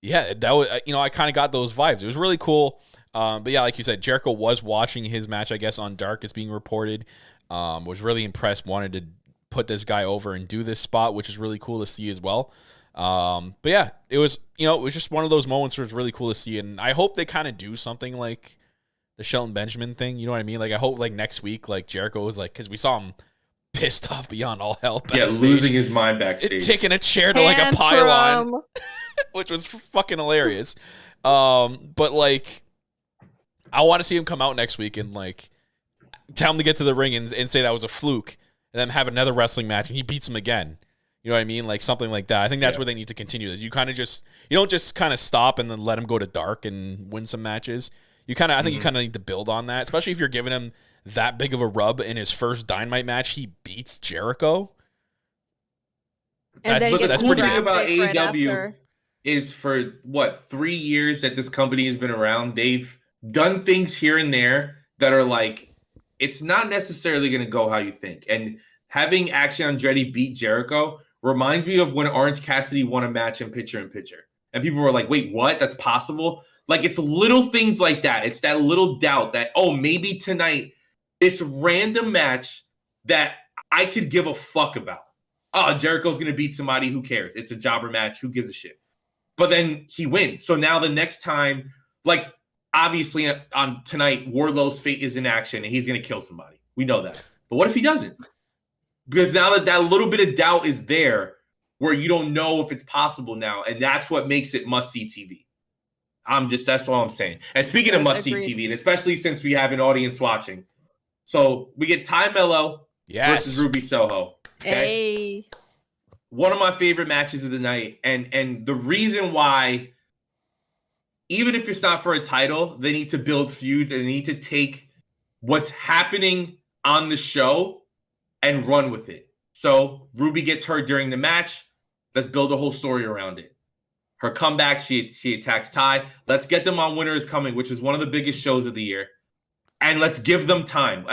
Yeah, that was, you know, I kind of got those vibes. It was really cool. But yeah, like you said, Jericho was watching his match, I guess, on Dark. It's being reported. Was really impressed. Wanted to put this guy over and do this spot, which is really cool to see as well. But yeah, it was, you know, it was just one of those moments where it's really cool to see, and I hope they kind of do something like the Shelton Benjamin thing. You know what I mean? Like, I hope like next week, like Jericho was like, because we saw him pissed off beyond all hell backstage. Yeah, losing his mind backstage, taking a chair to like a pylon, which was fucking hilarious. But like, I want to see him come out next week and like tell him to get to the ring and say that was a fluke, and then have another wrestling match and he beats him again. You know what I mean? Like something like that. I think that's where they need to continue. You kind of just, you don't just kind of stop and then let him go to Dark and win some matches. You kind of, I think you kind of need to build on that, especially if you're giving him that big of a rub in his first Dynamite match. He beats Jericho. And that's then pretty good about AEW is for what 3 years that this company has been around. They've done things here and there that are like, it's not necessarily going to go how you think. And having Action Andretti beat Jericho reminds me of when Orange Cassidy won a match in Picture in Picture. And people were like, wait, what? That's possible? Like, it's little things like that. It's that little doubt that, oh, maybe tonight, this random match that I could give a fuck about. Oh, Jericho's going to beat somebody. Who cares? It's a jobber match. Who gives a shit? But then he wins. So now the next time, like, obviously on tonight, Wardlow's fate is in action and he's going to kill somebody. We know that. But what if he doesn't? Because now that little bit of doubt is there where you don't know if it's possible now. And that's what makes it must-see TV. That's all I'm saying. And speaking of must-see TV, and especially since we have an audience watching. So we get Ty Mello versus Ruby Soho. Okay? Hey. One of my favorite matches of the night. And the reason why, even if it's not for a title, they need to build feuds and they need to take what's happening on the show and run with it. So Ruby gets hurt during the match. Let's build a whole story around it. Her comeback, she attacks Ty. Let's get them on Winter is Coming, which is one of the biggest shows of the year. And let's give them time.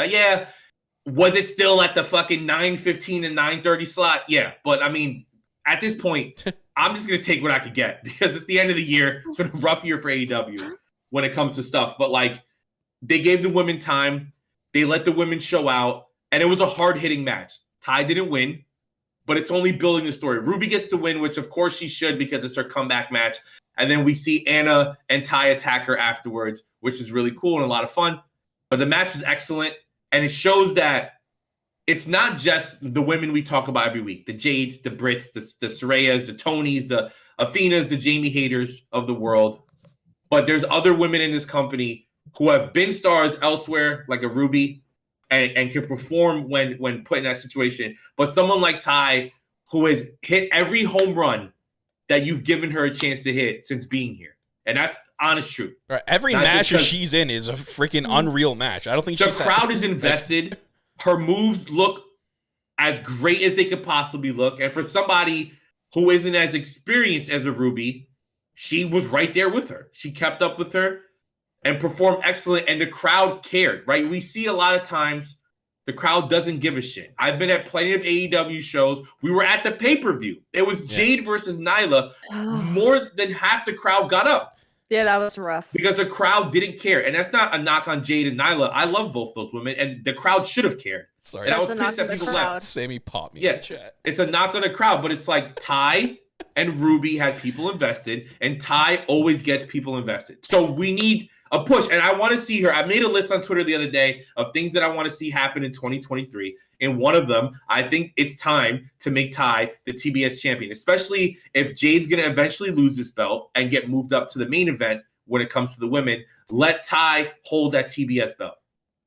Was it still at the fucking 9:15 and 9:30 slot? Yeah. But, I mean, at this point, I'm just going to take what I could get because it's the end of the year. It's been a rough year for AEW when it comes to stuff. But, like, they gave the women time. They let the women show out. And it was a hard-hitting match. Ty didn't win, but it's only building the story. Ruby gets to win, which, of course, she should because it's her comeback match. And then we see Anna and Ty attack her afterwards, which is really cool and a lot of fun. But the match was excellent. And it shows that it's not just the women we talk about every week. The Jades, the Brits, the Sarayas, the Tonys, the Athenas, the Jamie Haters of the world. But there's other women in this company who have been stars elsewhere, like a Ruby, and can perform when put in that situation. But someone like Ty, who has hit every home run that you've given her a chance to hit since being here. And that's honest truth. Right. Every match she's in is a freaking unreal match. I don't think the crowd is invested. Her moves look as great as they could possibly look. And for somebody who isn't as experienced as a Ruby, she was right there with her. She kept up with her and performed excellent. And the crowd cared, right? We see a lot of times the crowd doesn't give a shit. I've been at plenty of AEW shows. We were at the pay-per-view. It was Jade versus Nyla. More than half the crowd got up. Yeah, that was rough. Because the crowd didn't care. And that's not a knock on Jade and Nyla. I love both those women. And the crowd should have cared. Sorry. And I was pissed that people left. Sammy popped me in the chat. It's a knock on the crowd. But it's like Ty and Ruby had people invested. And Ty always gets people invested. So we need a push. And I want to see her. I made a list on Twitter the other day of things that I want to see happen in 2023. And one of them, I think it's time to make Ty the TBS champion, especially if Jade's going to eventually lose this belt and get moved up to the main event when it comes to the women. Let Ty hold that TBS belt.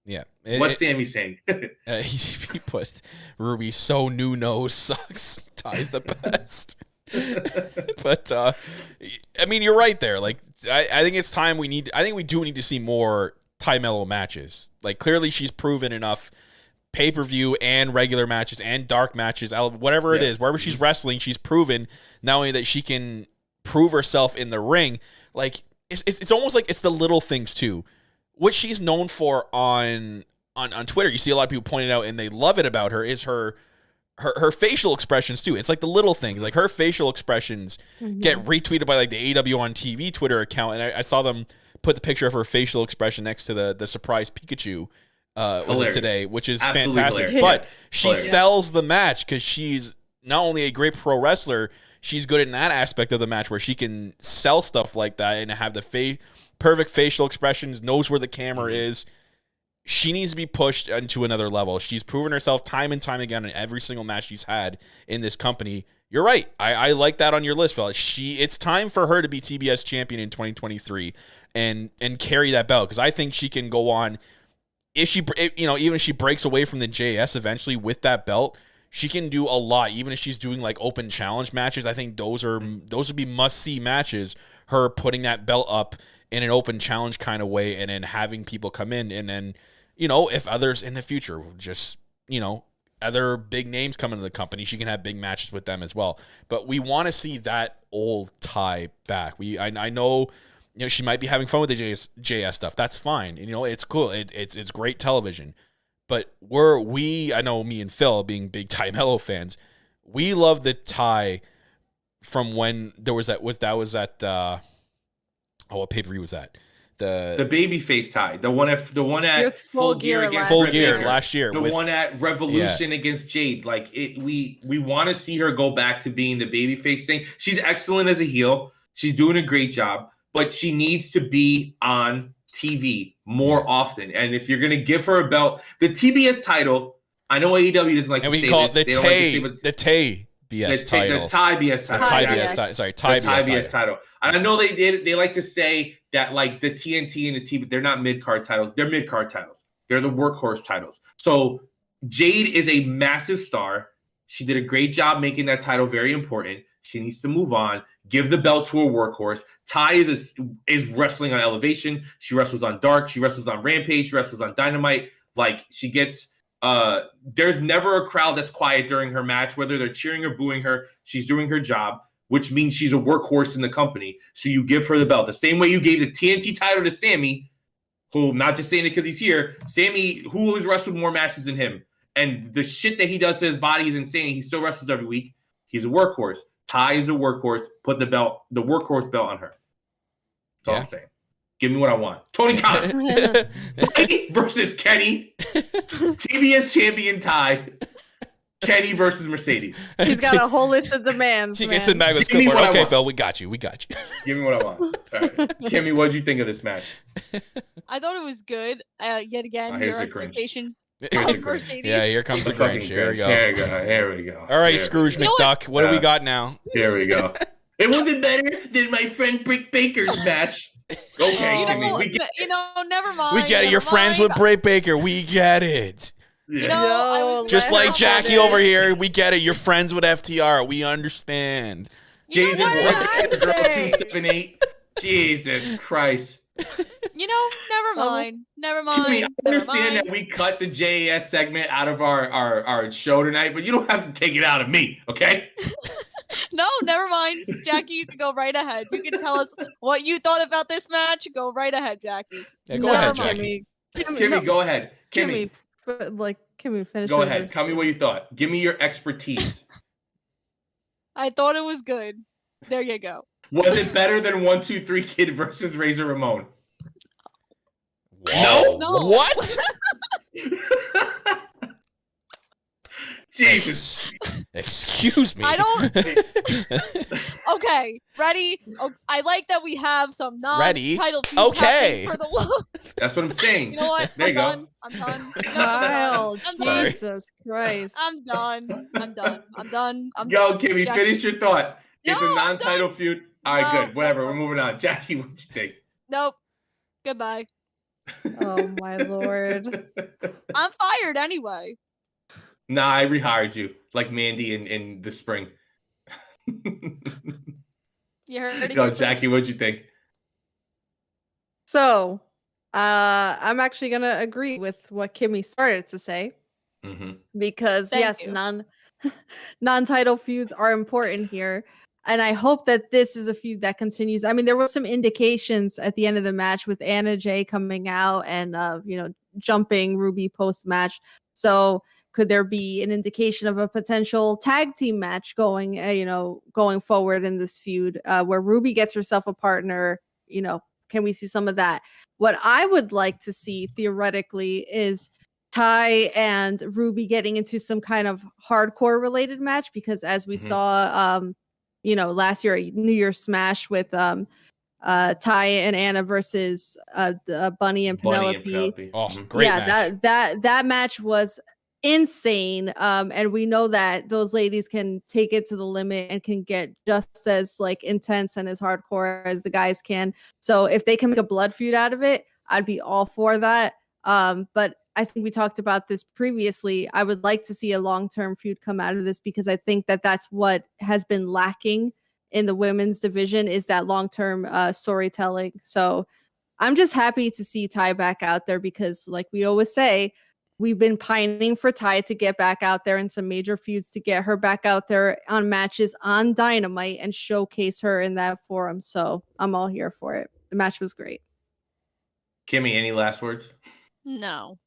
Yeah. What's Sammy saying? He put Ruby so new nose sucks. Ty's the best. But I mean, you're right there. Like, I think it's time we do need to see more Ty Mello matches. Like, clearly she's proven enough pay-per-view and regular matches and dark matches, whatever it is, wherever she's wrestling, she's proven not only that she can prove herself in the ring. Like, it's almost like it's the little things too. What she's known for on Twitter, you see a lot of people pointing out and they love it about her, is her facial expressions too. It's like the little things, like her facial expressions get retweeted by like the AEW on TV Twitter account, and I saw them put the picture of her facial expression next to the surprise Pikachu was it today, which is absolutely fantastic. Hilarious. But she sells the match because she's not only a great pro wrestler, she's good in that aspect of the match where she can sell stuff like that and have the perfect facial expressions, knows where the camera is. She needs to be pushed into another level. She's proven herself time and time again in every single match she's had in this company. You're right. I like that on your list, fellas. It's time for her to be TBS champion in 2023 and carry that belt, because I think she can go on. Even if she breaks away from the JS eventually with that belt, she can do a lot. Even if she's doing like open challenge matches, I think those would be must-see matches. Her putting that belt up in an open challenge kind of way, and then having people come in, and then, if others in the future just, other big names come into the company, she can have big matches with them as well. But we want to see that old Ty back. I know. She might be having fun with the JS stuff. That's fine. It's cool. It's great television. But I know me and Phil, being big Ty Mello fans, we love the Ty from when there was that what pay-per-view was that? The babyface Ty, the one at Full Gear against Full Gear last year, the one at Revolution against Jade. Like we want to see her go back to being the babyface thing. She's excellent as a heel. She's doing a great job. But she needs to be on TV more often. And if you're going to give her a belt, the TBS title, I know AEW doesn't like to say this. And we call it the Tay BS title. The Ty BS title. Ty BS title. Sorry, Ty BS title. And I know they like to say that like the TNT and the TV, they're not mid-card titles. They're mid-card titles. They're the workhorse titles. So Jade is a massive star. She did a great job making that title very important. She needs to move on. Give the belt to a workhorse. Ty is wrestling on Elevation. She wrestles on Dark. She wrestles on Rampage. She wrestles on Dynamite. Like, she gets there's never a crowd that's quiet during her match, whether they're cheering or booing her. She's doing her job, which means she's a workhorse in the company. So you give her the belt. The same way you gave the TNT title to Sammy, who, not just saying it because he's here, Sammy, who has wrestled more matches than him. And the shit that he does to his body is insane. He still wrestles every week. He's a workhorse. Ty is a workhorse. Put the workhorse belt on her. That's all I'm saying. Give me what I want. Tony Khan. Buddy versus Kenny. TBS champion Ty. Kenny versus Mercedes. He's got a whole list of demands. She can sit back with Skipper. Okay, Phil, we got you. Give me what I want. All right. Kimmy, what did you think of this match? I thought it was good. Yet again, your expectations. Yeah, here comes the cringe. Here we go. Here we go. All right, Scrooge McDuck. What do we got now? Here we go. It wasn't better than my friend Britt Baker's match. Okay, Kimmy, we get it. Never mind. We get it. You're friends with Britt Baker. We get it. Yeah. I was just like Jackie over here. We get it. You're friends with FTR. We understand. Jesus, what girl 278? Jesus Christ. Never mind. Never mind. Kimmy, I understand that we cut the JAS segment out of our show tonight, but you don't have to take it out of me, okay? No, never mind. Jackie, you can go right ahead. You can tell us what you thought about this match. Go right ahead, Jackie. Yeah, go ahead, Jackie. Kimmy, go ahead. Kimmy, finish. Go ahead. Tell me what you thought. Give me your expertise. I thought it was good. There you go. Was it better than 1-2-3 Kid versus Razor Ramon? No. What? Jesus. Excuse me. I don't. Okay, ready? Oh, I like that we have some non-title teams okay. for the look. That's what I'm saying. You know what? There you go. I'm done. Kyle, Sorry. Jesus Christ. I'm done. Go, Kimmy. Jackie. Finish your thought. It's No, a non-title feud. All right, No. good. Whatever. We're moving on. Jackie, what you think? Nope. Goodbye. Oh my Lord. I'm fired anyway. Nah, I rehired you like Mandy in the spring. You heard it. Go, Jackie. What'd you think? So, I'm actually gonna agree with what Kimmy started to say, because Thank you. non-title feuds are important here, and I hope that this is a feud that continues. I mean, there were some indications at the end of the match with Anna Jay coming out and jumping Ruby post-match. So, could there be an indication of a potential tag team match going forward in this feud, where Ruby gets herself a partner? Can we see some of that? What I would like to see theoretically is Ty and Ruby getting into some kind of hardcore related match, because as we saw, last year at New Year's Smash with Ty and Anna versus Bunny and Penelope. Oh, great match. that match was insane, and we know that those ladies can take it to the limit and can get just as intense and as hardcore as the guys can. So if they can make a blood feud out of it, I'd be all for that. But I think we talked about this previously. I would like to see a long-term feud come out of this, because I think that that's what has been lacking in the women's division, is that long-term storytelling. So I'm just happy to see Ty back out there, because like we always say, we've been pining for Ty to get back out there in some major feuds, to get her back out there on matches on Dynamite and showcase her in that forum. So I'm all here for it. The match was great. Kimmy, any last words? No.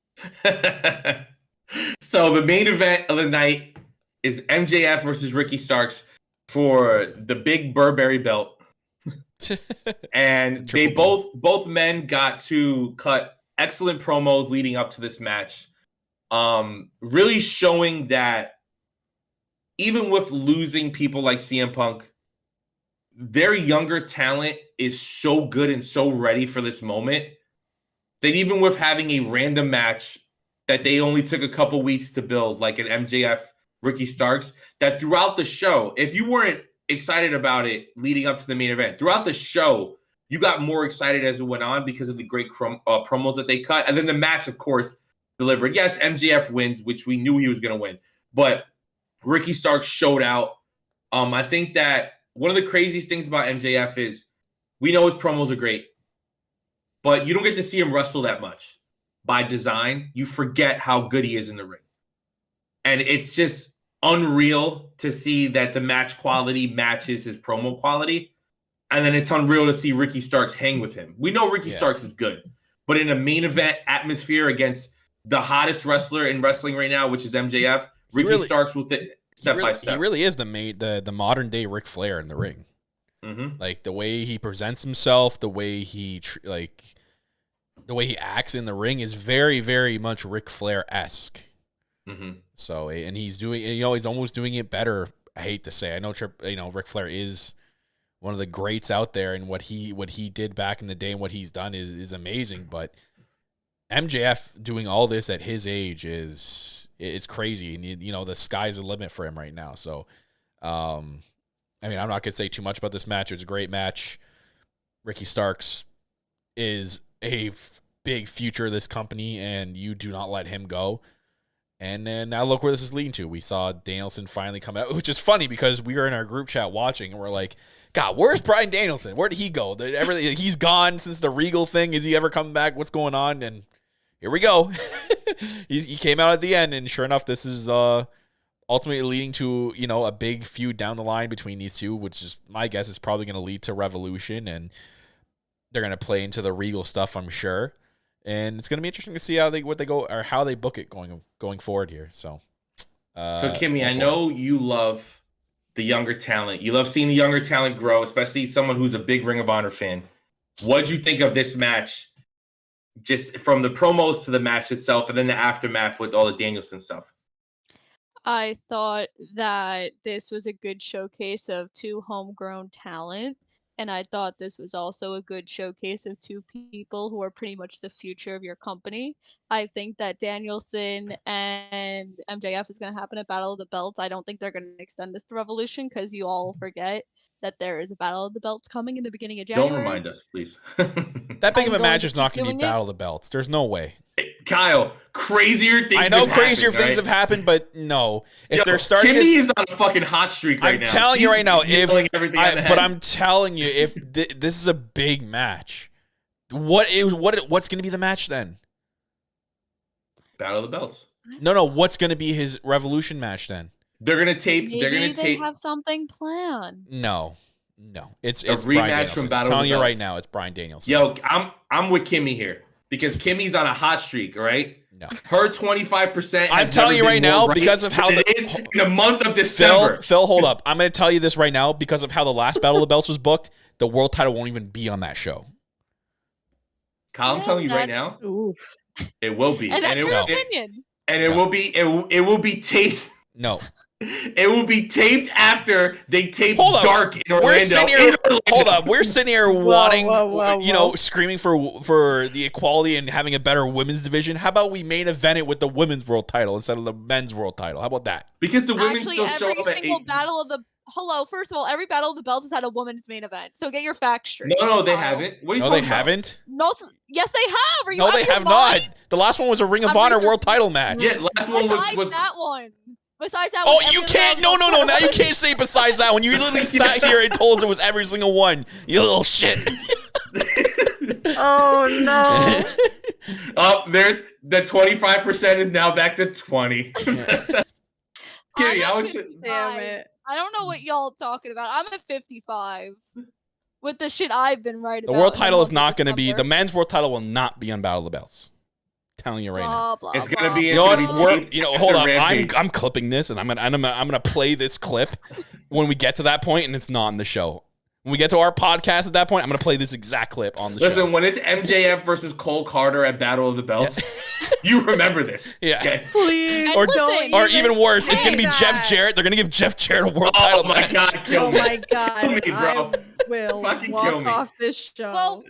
So the main event of the night is MJF versus Ricky Starks for the big Burberry belt. And they both men got to cut excellent promos leading up to this match. Really showing that even with losing people like CM Punk, their younger talent is so good and so ready for this moment that even with having a random match that they only took a couple weeks to build, like an MJF Ricky Starks, that throughout the show, if you weren't excited about it leading up to the main event, throughout the show, you got more excited as it went on because of the great promos that they cut. And then the match, of course, delivered. Yes, MJF wins, which we knew he was going to win, but Ricky Starks showed out. I think that one of the craziest things about MJF is we know his promos are great, but you don't get to see him wrestle that much. By design, you forget how good he is in the ring. And it's just unreal to see that the match quality matches his promo quality. And then it's unreal to see Ricky Starks hang with him. We know Ricky Starks is good, but in a main event atmosphere against the hottest wrestler in wrestling right now, which is MJF, Ricky Starks with it step by step. He really is the modern day Ric Flair in the ring. Like the way he presents himself, the way he acts in the ring is very, very much Ric Flair-esque. So, and he's doing, he's almost doing it better. I hate to say, I know, Ric Flair is one of the greats out there, and what he did back in the day and what he's done is amazing. But MJF doing all this at his age it's crazy, and the sky's the limit for him right now. So, I'm not gonna say too much about this match. It's a great match. Ricky Starks is a big future of this company, and you do not let him go. And then now look where this is leading to. We saw Danielson finally come out, which is funny because we were in our group chat watching, and we're like, God, where's Bryan Danielson? Where did he go? He's gone since the Regal thing. Is he ever coming back? What's going on? And here we go. He came out at the end, and sure enough, this is ultimately leading to, a big feud down the line between these two, which is, my guess, is probably going to lead to Revolution, and they're going to play into the Regal stuff, I'm sure. And it's going to be interesting to see how they book it going forward here. So Kimmy, I know you love the younger talent. You love seeing the younger talent grow, especially someone who's a big Ring of Honor fan. What did you think of this match? Just from the promos to the match itself, and then the aftermath with all the Danielson stuff. I thought that this was a good showcase of two homegrown talent. And I thought this was also a good showcase of two people who are pretty much the future of your company. I think that Danielson and MJF is going to happen at Battle of the Belts. I don't think they're going to extend this to Revolution because you all forget that there is a Battle of the Belts coming in the beginning of January. Don't remind us, please. That big of a match is not going to be Battle of the Belts. There's no way. Kyle, crazier things. I know crazier things have happened, but no. If they're starting, Kimmy is on a fucking hot streak right now. I'm telling you right now, I'm telling you, if this is a big match, what's going to be the match then? Battle of the Belts. No. What's going to be his Revolution match then? They're gonna tape. Maybe they have something planned. No. It's a rematch Bryan Danielson. from Battle. I'm telling you right now, it's Bryan Danielson. Yo, I'm with Kimmy here because Kimmy's on a hot streak, right? No, her 25%. I'm telling you right now because of how it is in the month of December. Phil, hold up. I'm going to tell you this right now because of how the last Battle of the Belts was booked. The world title won't even be on that show. Kyle, I'm telling you right now, it will be, and that's your opinion. It will be taped. No. It will be taped after they tape Dark in Orlando. Hold up. We're sitting here wanting, screaming for the equality and having a better women's division. How about we main event it with the women's world title instead of the men's world title? How about that? Because the women still show up at 8. Battle of the first of all, every Battle of the Belts has had a women's main event. So get your facts straight. No, they haven't. What are you talking about? Haven't? No, yes, they have. Are you no, they have not. The last one was a Ring of Honor world title match. Yeah, last one was that one. Besides that one. Oh, you can't. No. Now you can't say besides that one. You literally sat here and told us it was every single one. You little shit. Oh, no. There's the 25% is now back to 20. Kimmy, damn it. I don't know what y'all talking about. I'm at 55 with the shit I've been right about. The world title is not going to be. The men's world title will not be on Battle of the Belts. Telling you right now, it's gonna be. Hold on. I'm clipping this, and I'm gonna play this clip when we get to that point, and it's not on the show. When we get to our podcast at that point, I'm gonna play this exact clip on the show. Listen, when it's MJF versus Cole Carter at Battle of the Belts, you remember this. Yeah. Okay? Please. Or even worse, it's gonna be Jeff Jarrett. They're gonna give Jeff Jarrett a world title match. Oh my God. Kill me, bro. Will fucking walk off this show. Well,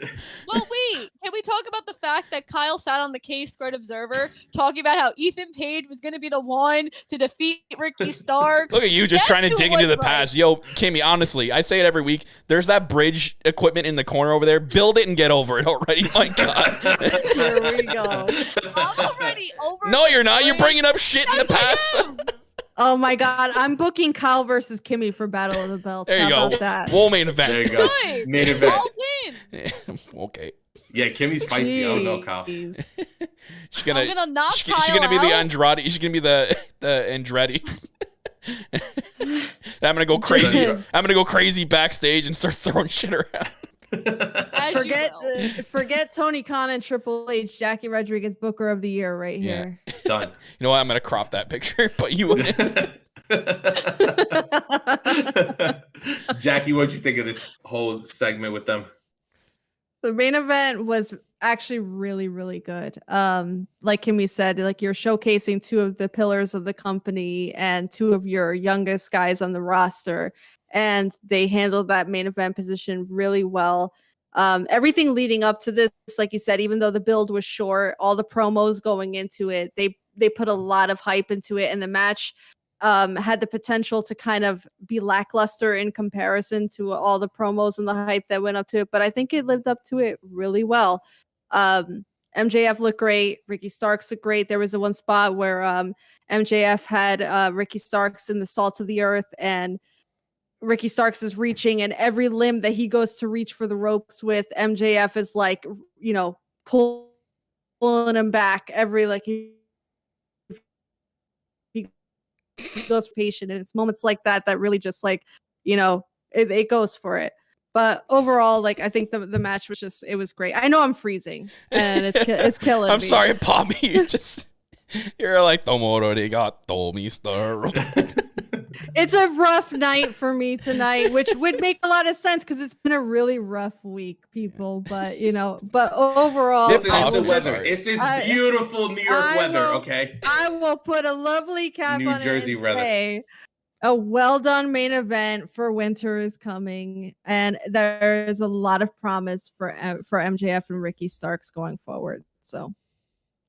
wait. Can we talk about the fact that Kyle sat on the K-Squared Observer talking about how Ethan Page was going to be the one to defeat Ricky Starks? Look at you just trying to dig into the past. Yo, Kimmy, honestly, I say it every week. There's that bridge equipment in the corner over there. Build it and get over it already. My God. Here we go. I'm already over No, you're not. You're bringing up shit in the past. Oh my God! I'm booking Kyle versus Kimmy for Battle of the Belts. There you How go. About that? We'll main event. There you go. Good. Main event. I'll win. Okay. Yeah, Kimmy's feisty. I don't know, Kyle. She's I'm gonna knock she's gonna be Kyle the out. Andrade. She's gonna be the Andretti. I'm gonna go crazy. I'm gonna go crazy backstage and start throwing shit around. Forget Tony Khan and Triple H. Jackie Rodriguez, Booker of the Year, right here. Done. You know what? I'm gonna crop that picture, but you wouldn't. Jackie, what'd you think of this whole segment with them? The main event was actually really, really good. Like Kimmy said, like you're showcasing two of the pillars of the company and two of your youngest guys on the roster. And they handled that main event position really well. Everything leading up to this, like you said, even though the build was short, all the promos going into it, they put a lot of hype into it. And the match had the potential to kind of be lackluster in comparison to all the promos and the hype that went up to it, but I think it lived up to it really well. MJF looked great. Ricky Starks looked great. There was one spot where MJF had Ricky Starks in the salt of the earth, and Ricky Starks is reaching, and every limb that he goes to reach for the ropes with, MJF is like, pulling him back. He goes patient, and it's moments like that really just it goes for it. But overall, I think the match was it was great. I know I'm freezing and it's killing me. I'm sorry, Poppy. You're like Tomoro de gato, Mister. It's a rough night for me tonight, which would make a lot of sense because it's been a really rough week, people. But overall, this is the weather. It's this beautiful New York weather. Okay, I will put a lovely cap New on Jersey it and weather. say a well done main event for winter is coming, and there's a lot of promise for MJF and Ricky Starks going forward. So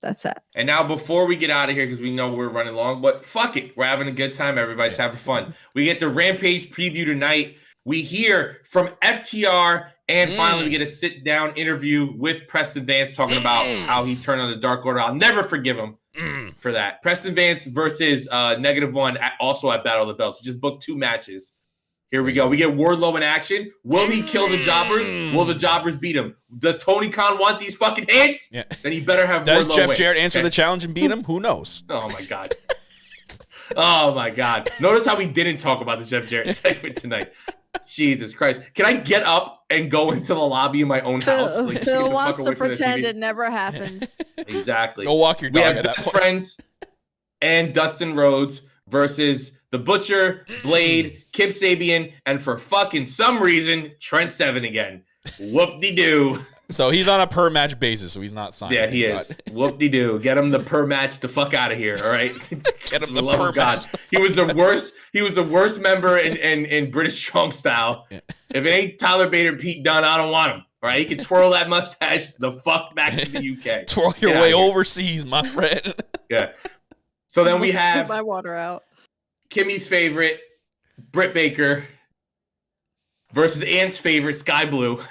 that's it. And now, before we get out of here, because we know we're running long, but fuck it, we're having a good time. Everybody's having fun. We get the Rampage preview tonight. We hear from FTR, and finally we get a sit-down interview with Preston Vance talking about how he turned on the Dark Order. I'll never forgive him for that. Preston Vance versus -1, also at Battle of the Belts. We just booked 2 matches. Here we go. We get Wardlow in action. Will he kill the Jobbers? Will the Jobbers beat him? Does Tony Khan want these fucking hands? Yeah. Then he better have Does Wardlow Jeff win. Jarrett answer the challenge and beat him? Who knows? Oh, my God. Oh, my God. Notice how we didn't talk about the Jeff Jarrett segment tonight. Jesus Christ. Can I get up and go into the lobby in my own house? Phil wants to pretend it never happened. Exactly. Go walk your dog. We have at that Best point. Friends and Dustin Rhodes versus The Butcher, Blade, Kip Sabian, and for fucking some reason, Trent Seven again. Whoop-de-doo. So he's on a per match basis, so he's not signed. Yeah, he is. Whoop-de-doo. Get him the per match the fuck out of here, all right? Get him the love per of God. match. He was the worst member in British Strong Style. Yeah. If it ain't Tyler Bate or Pete Dunne, I don't want him. All right, he can twirl that mustache the fuck back to the UK. Twirl your way overseas, my friend. Yeah. So then we have my water out. Kimmy's favorite, Britt Baker, versus Ant's favorite, Sky Blue.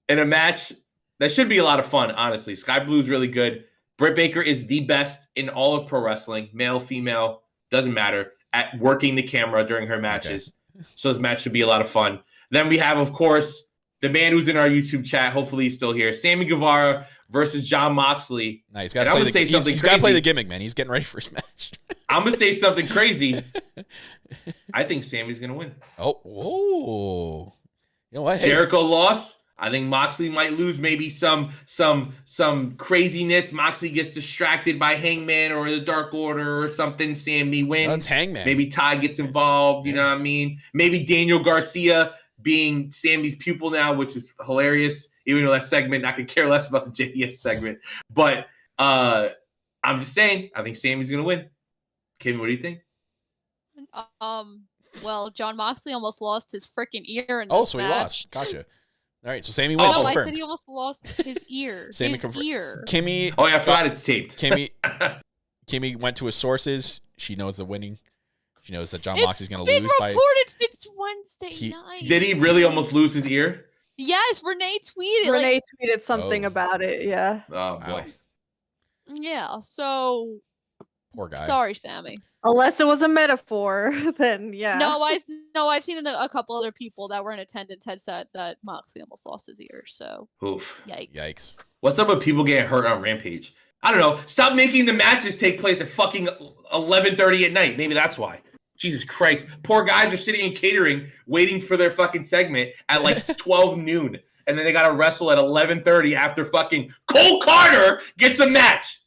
In a match that should be a lot of fun, honestly. Sky Blue is really good. Britt Baker is the best in all of pro wrestling, male, female, doesn't matter, at working the camera during her matches. Okay. So this match should be a lot of fun. Then we have, of course, the man who's in our YouTube chat. Hopefully he's still here. Sammy Guevara versus Jon Moxley. Nah, he's got to play the gimmick, man. He's getting ready for his match. I'm going to say something crazy. I think Sammy's going to win. Oh. You know what? Hey. Jericho lost. I think Moxley might lose. Maybe some craziness. Moxley gets distracted by Hangman or the Dark Order or something. Sammy wins. That's Hangman. Maybe Ty gets involved. You know what I mean? Maybe Daniel Garcia being Sammy's pupil now, which is hilarious. Even though that segment, I could care less about the JDS segment. But I'm just saying, I think Sammy's going to win. Kimmy, what do you think? Well, Jon Moxley almost lost his freaking ear in this match. He lost. Gotcha. All right, so Sammy wins. No, confirmed. I said he almost lost his ear. Sammy his ear. Kimmy. Oh yeah, I forgot it's taped. Kimmy went to his sources. She knows the winning. She knows that Jon Moxley's going to lose by. It's been reported since Wednesday night. Did he really almost lose his ear? Yes, Renee tweeted. Renee tweeted something about it. Yeah. Oh boy. Yeah. So. Poor guy. Sorry, Sammy. Unless it was a metaphor, then yeah. No, I've seen a couple other people that were in attendance had said that Moxley almost lost his ear. So, oof. Yikes. What's up with people getting hurt on Rampage? I don't know. Stop making the matches take place at fucking 11:30 at night. Maybe that's why. Jesus Christ. Poor guys are sitting in catering waiting for their fucking segment at like 12 noon. And then they got to wrestle at 11:30 after fucking Cole Carter gets a match.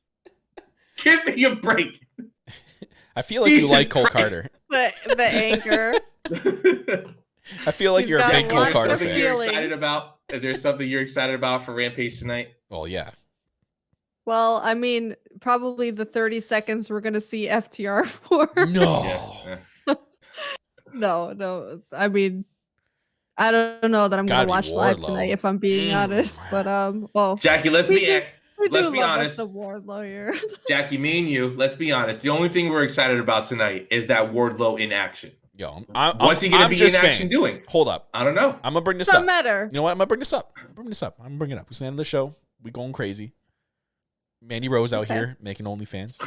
Give me a break. I feel like you like Cole Carter. The anger. I feel like you're a big Cole Carter fan. Is there something you're excited about for Rampage tonight? Well, yeah. Well, I mean, probably the 30 seconds we're going to see FTR for. No. Yeah. No. I mean, I don't know that I'm going to watch live tonight, if I'm being honest. But, well. Jackie, let's be let's be honest. Wardlow here. Jackie, me and you, let's be honest. The only thing we're excited about tonight is that Wardlow in action. Yo, what's he going to be in action doing? Hold up. I don't know. I'm going to bring this Doesn't up. matter. You know what? I'm going to bring this up. I'm going to bring it up. We're standing the show. We going crazy. Mandy Rose out here making OnlyFans.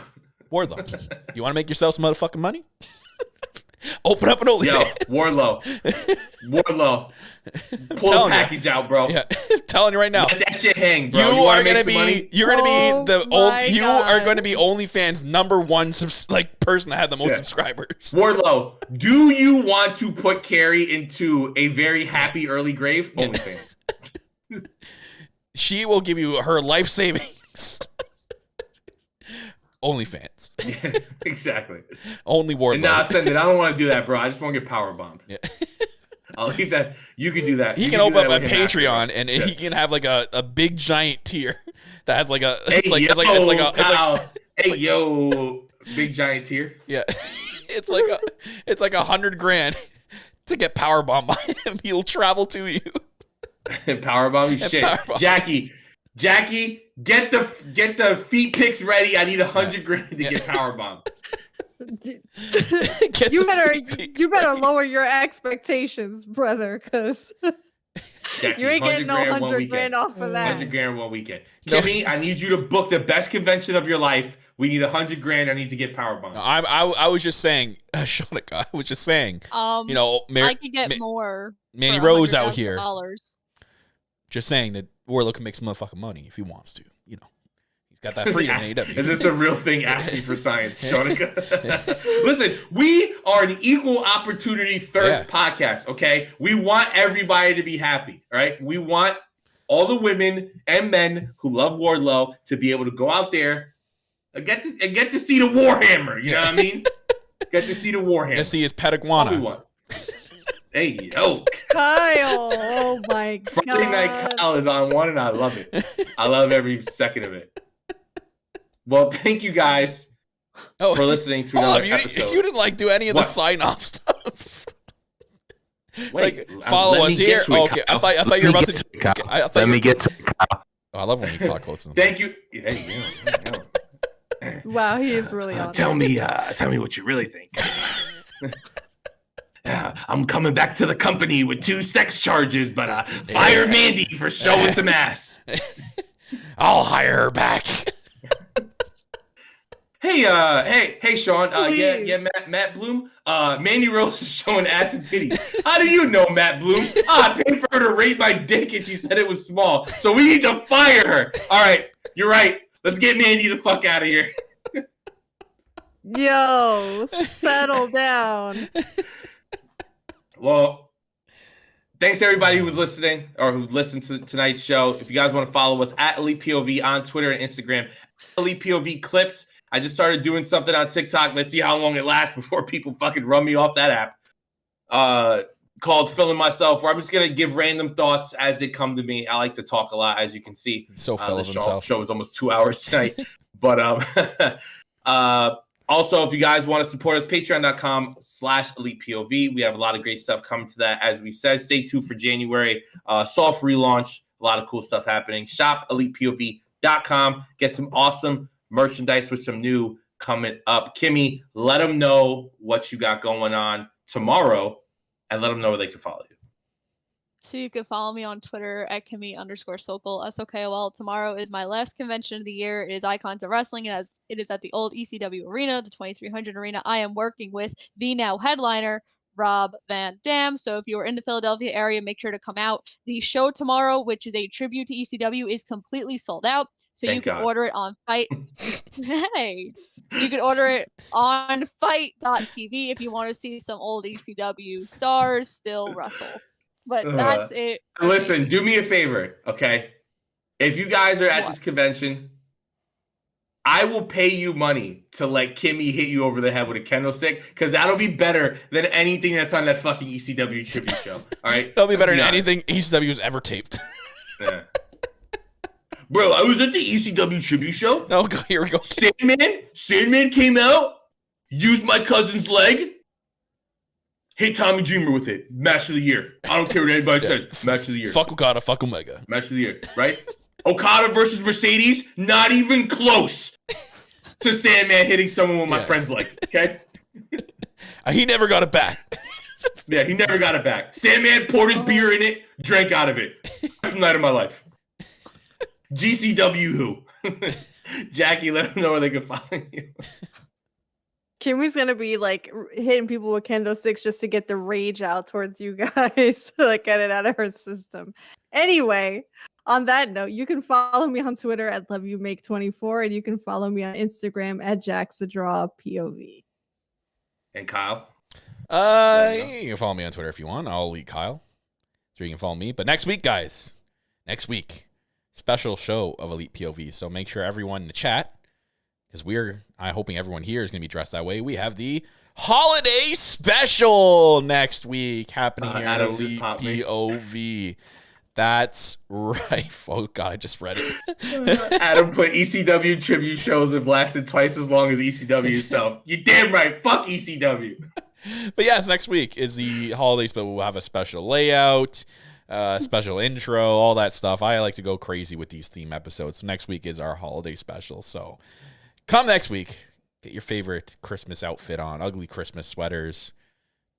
Wardlow, you want to make yourself some motherfucking money? Open up an OnlyFans. Yo, Wardlow. Pull the package out, bro. Yeah, I'm telling you right now. Let that shit hang, bro. You are going to be. You're going to be You are going to be OnlyFans #1 person that had the most subscribers. Wardlow, do you want to put Carrie into a very happy early grave? OnlyFans. She will give you her life savings. OnlyFans. Yeah, exactly. Only Wardlow. Nah, send it. I don't want to do that, bro. I just want to get power bombed. Yeah. I'll leave that. You can do that. He can open up a Patreon and he can have like a big giant tier that has like a. Hey yo, big giant tier. Yeah, it's like $100,000 to get power bombed by him. He'll travel to you. Power bomb you shit. Jackie, get the feet pics ready. I need $100,000 to get power bombed. You better lower your expectations, brother, because you ain't getting no $100,000 off of that. $100,000 one weekend. Kimmy, I need you to book the best convention of your life. We need $100,000. I need to get power bombed. No, I was just saying, Shanika, I was just saying. I could get more. Manny Rose out here. Just saying that Wardlow can make some motherfucking money if he wants to. You know, he's got that freedom in AEW. Is this a real thing? Asking for science, Shanika. Listen, we are an equal opportunity thirst podcast. Okay, we want everybody to be happy. All right, we want all the women and men who love Wardlow to be able to go out there and get to see the Warhammer. You know what I mean? Get to see the Warhammer. To see his pet iguana. Hey, yo. Kyle. Oh, my God. Friday Night Kyle is on one, and I love it. I love every second of it. Well, thank you guys for listening to another episode. You didn't, do any of the sign-off stuff. Wait, follow us here. Okay, I thought you were about to... Let me get to it, Kyle. Oh, I love when you talk close to them. Thank you. Wow, he is really on. Tell me what you really think. I'm coming back to the company with 2 sex charges, but fire Mandy for showing some ass. I'll hire her back. Hey, Sean. Matt Bloom. Mandy Rose is showing ass and titties. How do you know, Matt Bloom? I paid for her to rate my dick, and she said it was small. So we need to fire her. All right, you're right. Let's get Mandy the fuck out of here. Yo, settle down. Well, thanks everybody who was listening or who listened to tonight's show. If you guys want to follow us at Elite POV on Twitter and Instagram, Elite POV Clips. I just started doing something on TikTok. Let's see how long it lasts before people fucking run me off that app. Called Filling Myself, where I'm just going to give random thoughts as they come to me. I like to talk a lot, as you can see. So full of himself. The show is almost 2 hours tonight. But also, if you guys want to support us, patreon.com/ElitePOV. We have a lot of great stuff coming to that. As we said, stay tuned for January. Soft relaunch. A lot of cool stuff happening. Shop ElitePOV.com. Get some awesome merchandise with some new coming up. Kimmy, let them know what you got going on tomorrow and let them know where they can follow you. So you can follow me on Twitter at Kimmy_Sokol, SOKOL. Tomorrow is my last convention of the year. It is Icons of Wrestling. It is at the old ECW Arena, the 2300 Arena. I am working with the now headliner, Rob Van Dam. So if you are in the Philadelphia area, make sure to come out. The show tomorrow, which is a tribute to ECW, is completely sold out. So you can order it on Fight. Hey, you can order it on Fight.tv if you want to see some old ECW stars still wrestle. But that's it. Listen, do me a favor, okay? If you guys are at this convention, I will pay you money to let Kimmy hit you over the head with a kendo stick, because that'll be better than anything that's on that fucking ECW tribute show. All right? That'll be better than anything ECW has ever taped. Yeah. Bro, I was at the ECW tribute show. No, here we go. Sandman came out, used my cousin's leg, hit Tommy Dreamer with it. Match of the year. I don't care what anybody says. Match of the year. Fuck Okada, fuck Omega. Match of the year, right? Okada versus Mercedes, not even close to Sandman hitting someone with my friend's leg. Okay. He never got it back. Yeah, he never got it back. Sandman poured his beer in it, drank out of it. Night of my life. GCW who? Jackie, let them know where they can find you. Kimmy's gonna be like hitting people with kendo sticks just to get the rage out towards you guys, like get it out of her system. Anyway, on that note, you can follow me on Twitter at LoveYouMake24, and you can follow me on Instagram at JacksTheDrawPOV. And Kyle? You can follow me on Twitter if you want. I'll lead Kyle, so you can follow me. But next week, guys, special show of Elite POV. So make sure everyone in the chat, because I'm hoping everyone here is going to be dressed that way. We have the holiday special next week happening here at Elite POV. That's right. Oh, God, I just read it. Adam put ECW tribute shows have lasted twice as long as ECW itself. You're damn right. Fuck ECW. But yes, next week is the holiday special. We'll have a special layout, special intro, all that stuff. I like to go crazy with these theme episodes. So next week is our holiday special. So come next week. Get your favorite Christmas outfit on. Ugly Christmas sweaters.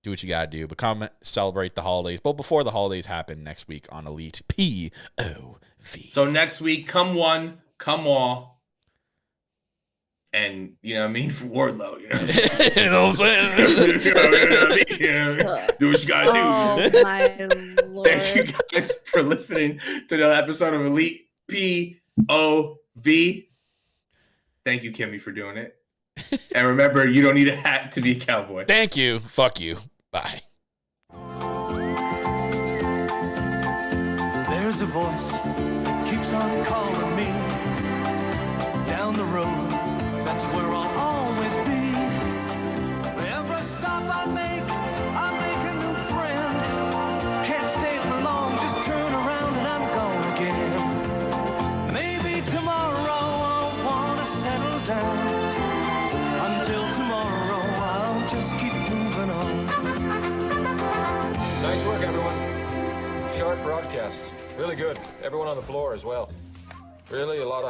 Do what you got to do. But come celebrate the holidays. But before the holidays happen next week on Elite POV. So next week, come one, come all. And, you know what I mean? For Wardlow, you know what I'm saying? you know what I mean? Do what you got to do. Oh, my Lord. Thank you guys for listening to another episode of Elite POV. Thank you, Kimmy, for doing it. And remember, you don't need a hat to be a cowboy. Thank you. Fuck you. Bye. There's a voice that keeps on calling me down the road. That's where I'll always be. Every stop I make a new friend. Can't stay for long, just turn around and I'm gone again. Maybe tomorrow I'll want to settle down. Until tomorrow I'll just keep moving on. Nice work, everyone. Short broadcast. Really good. Everyone on the floor as well. Really a lot of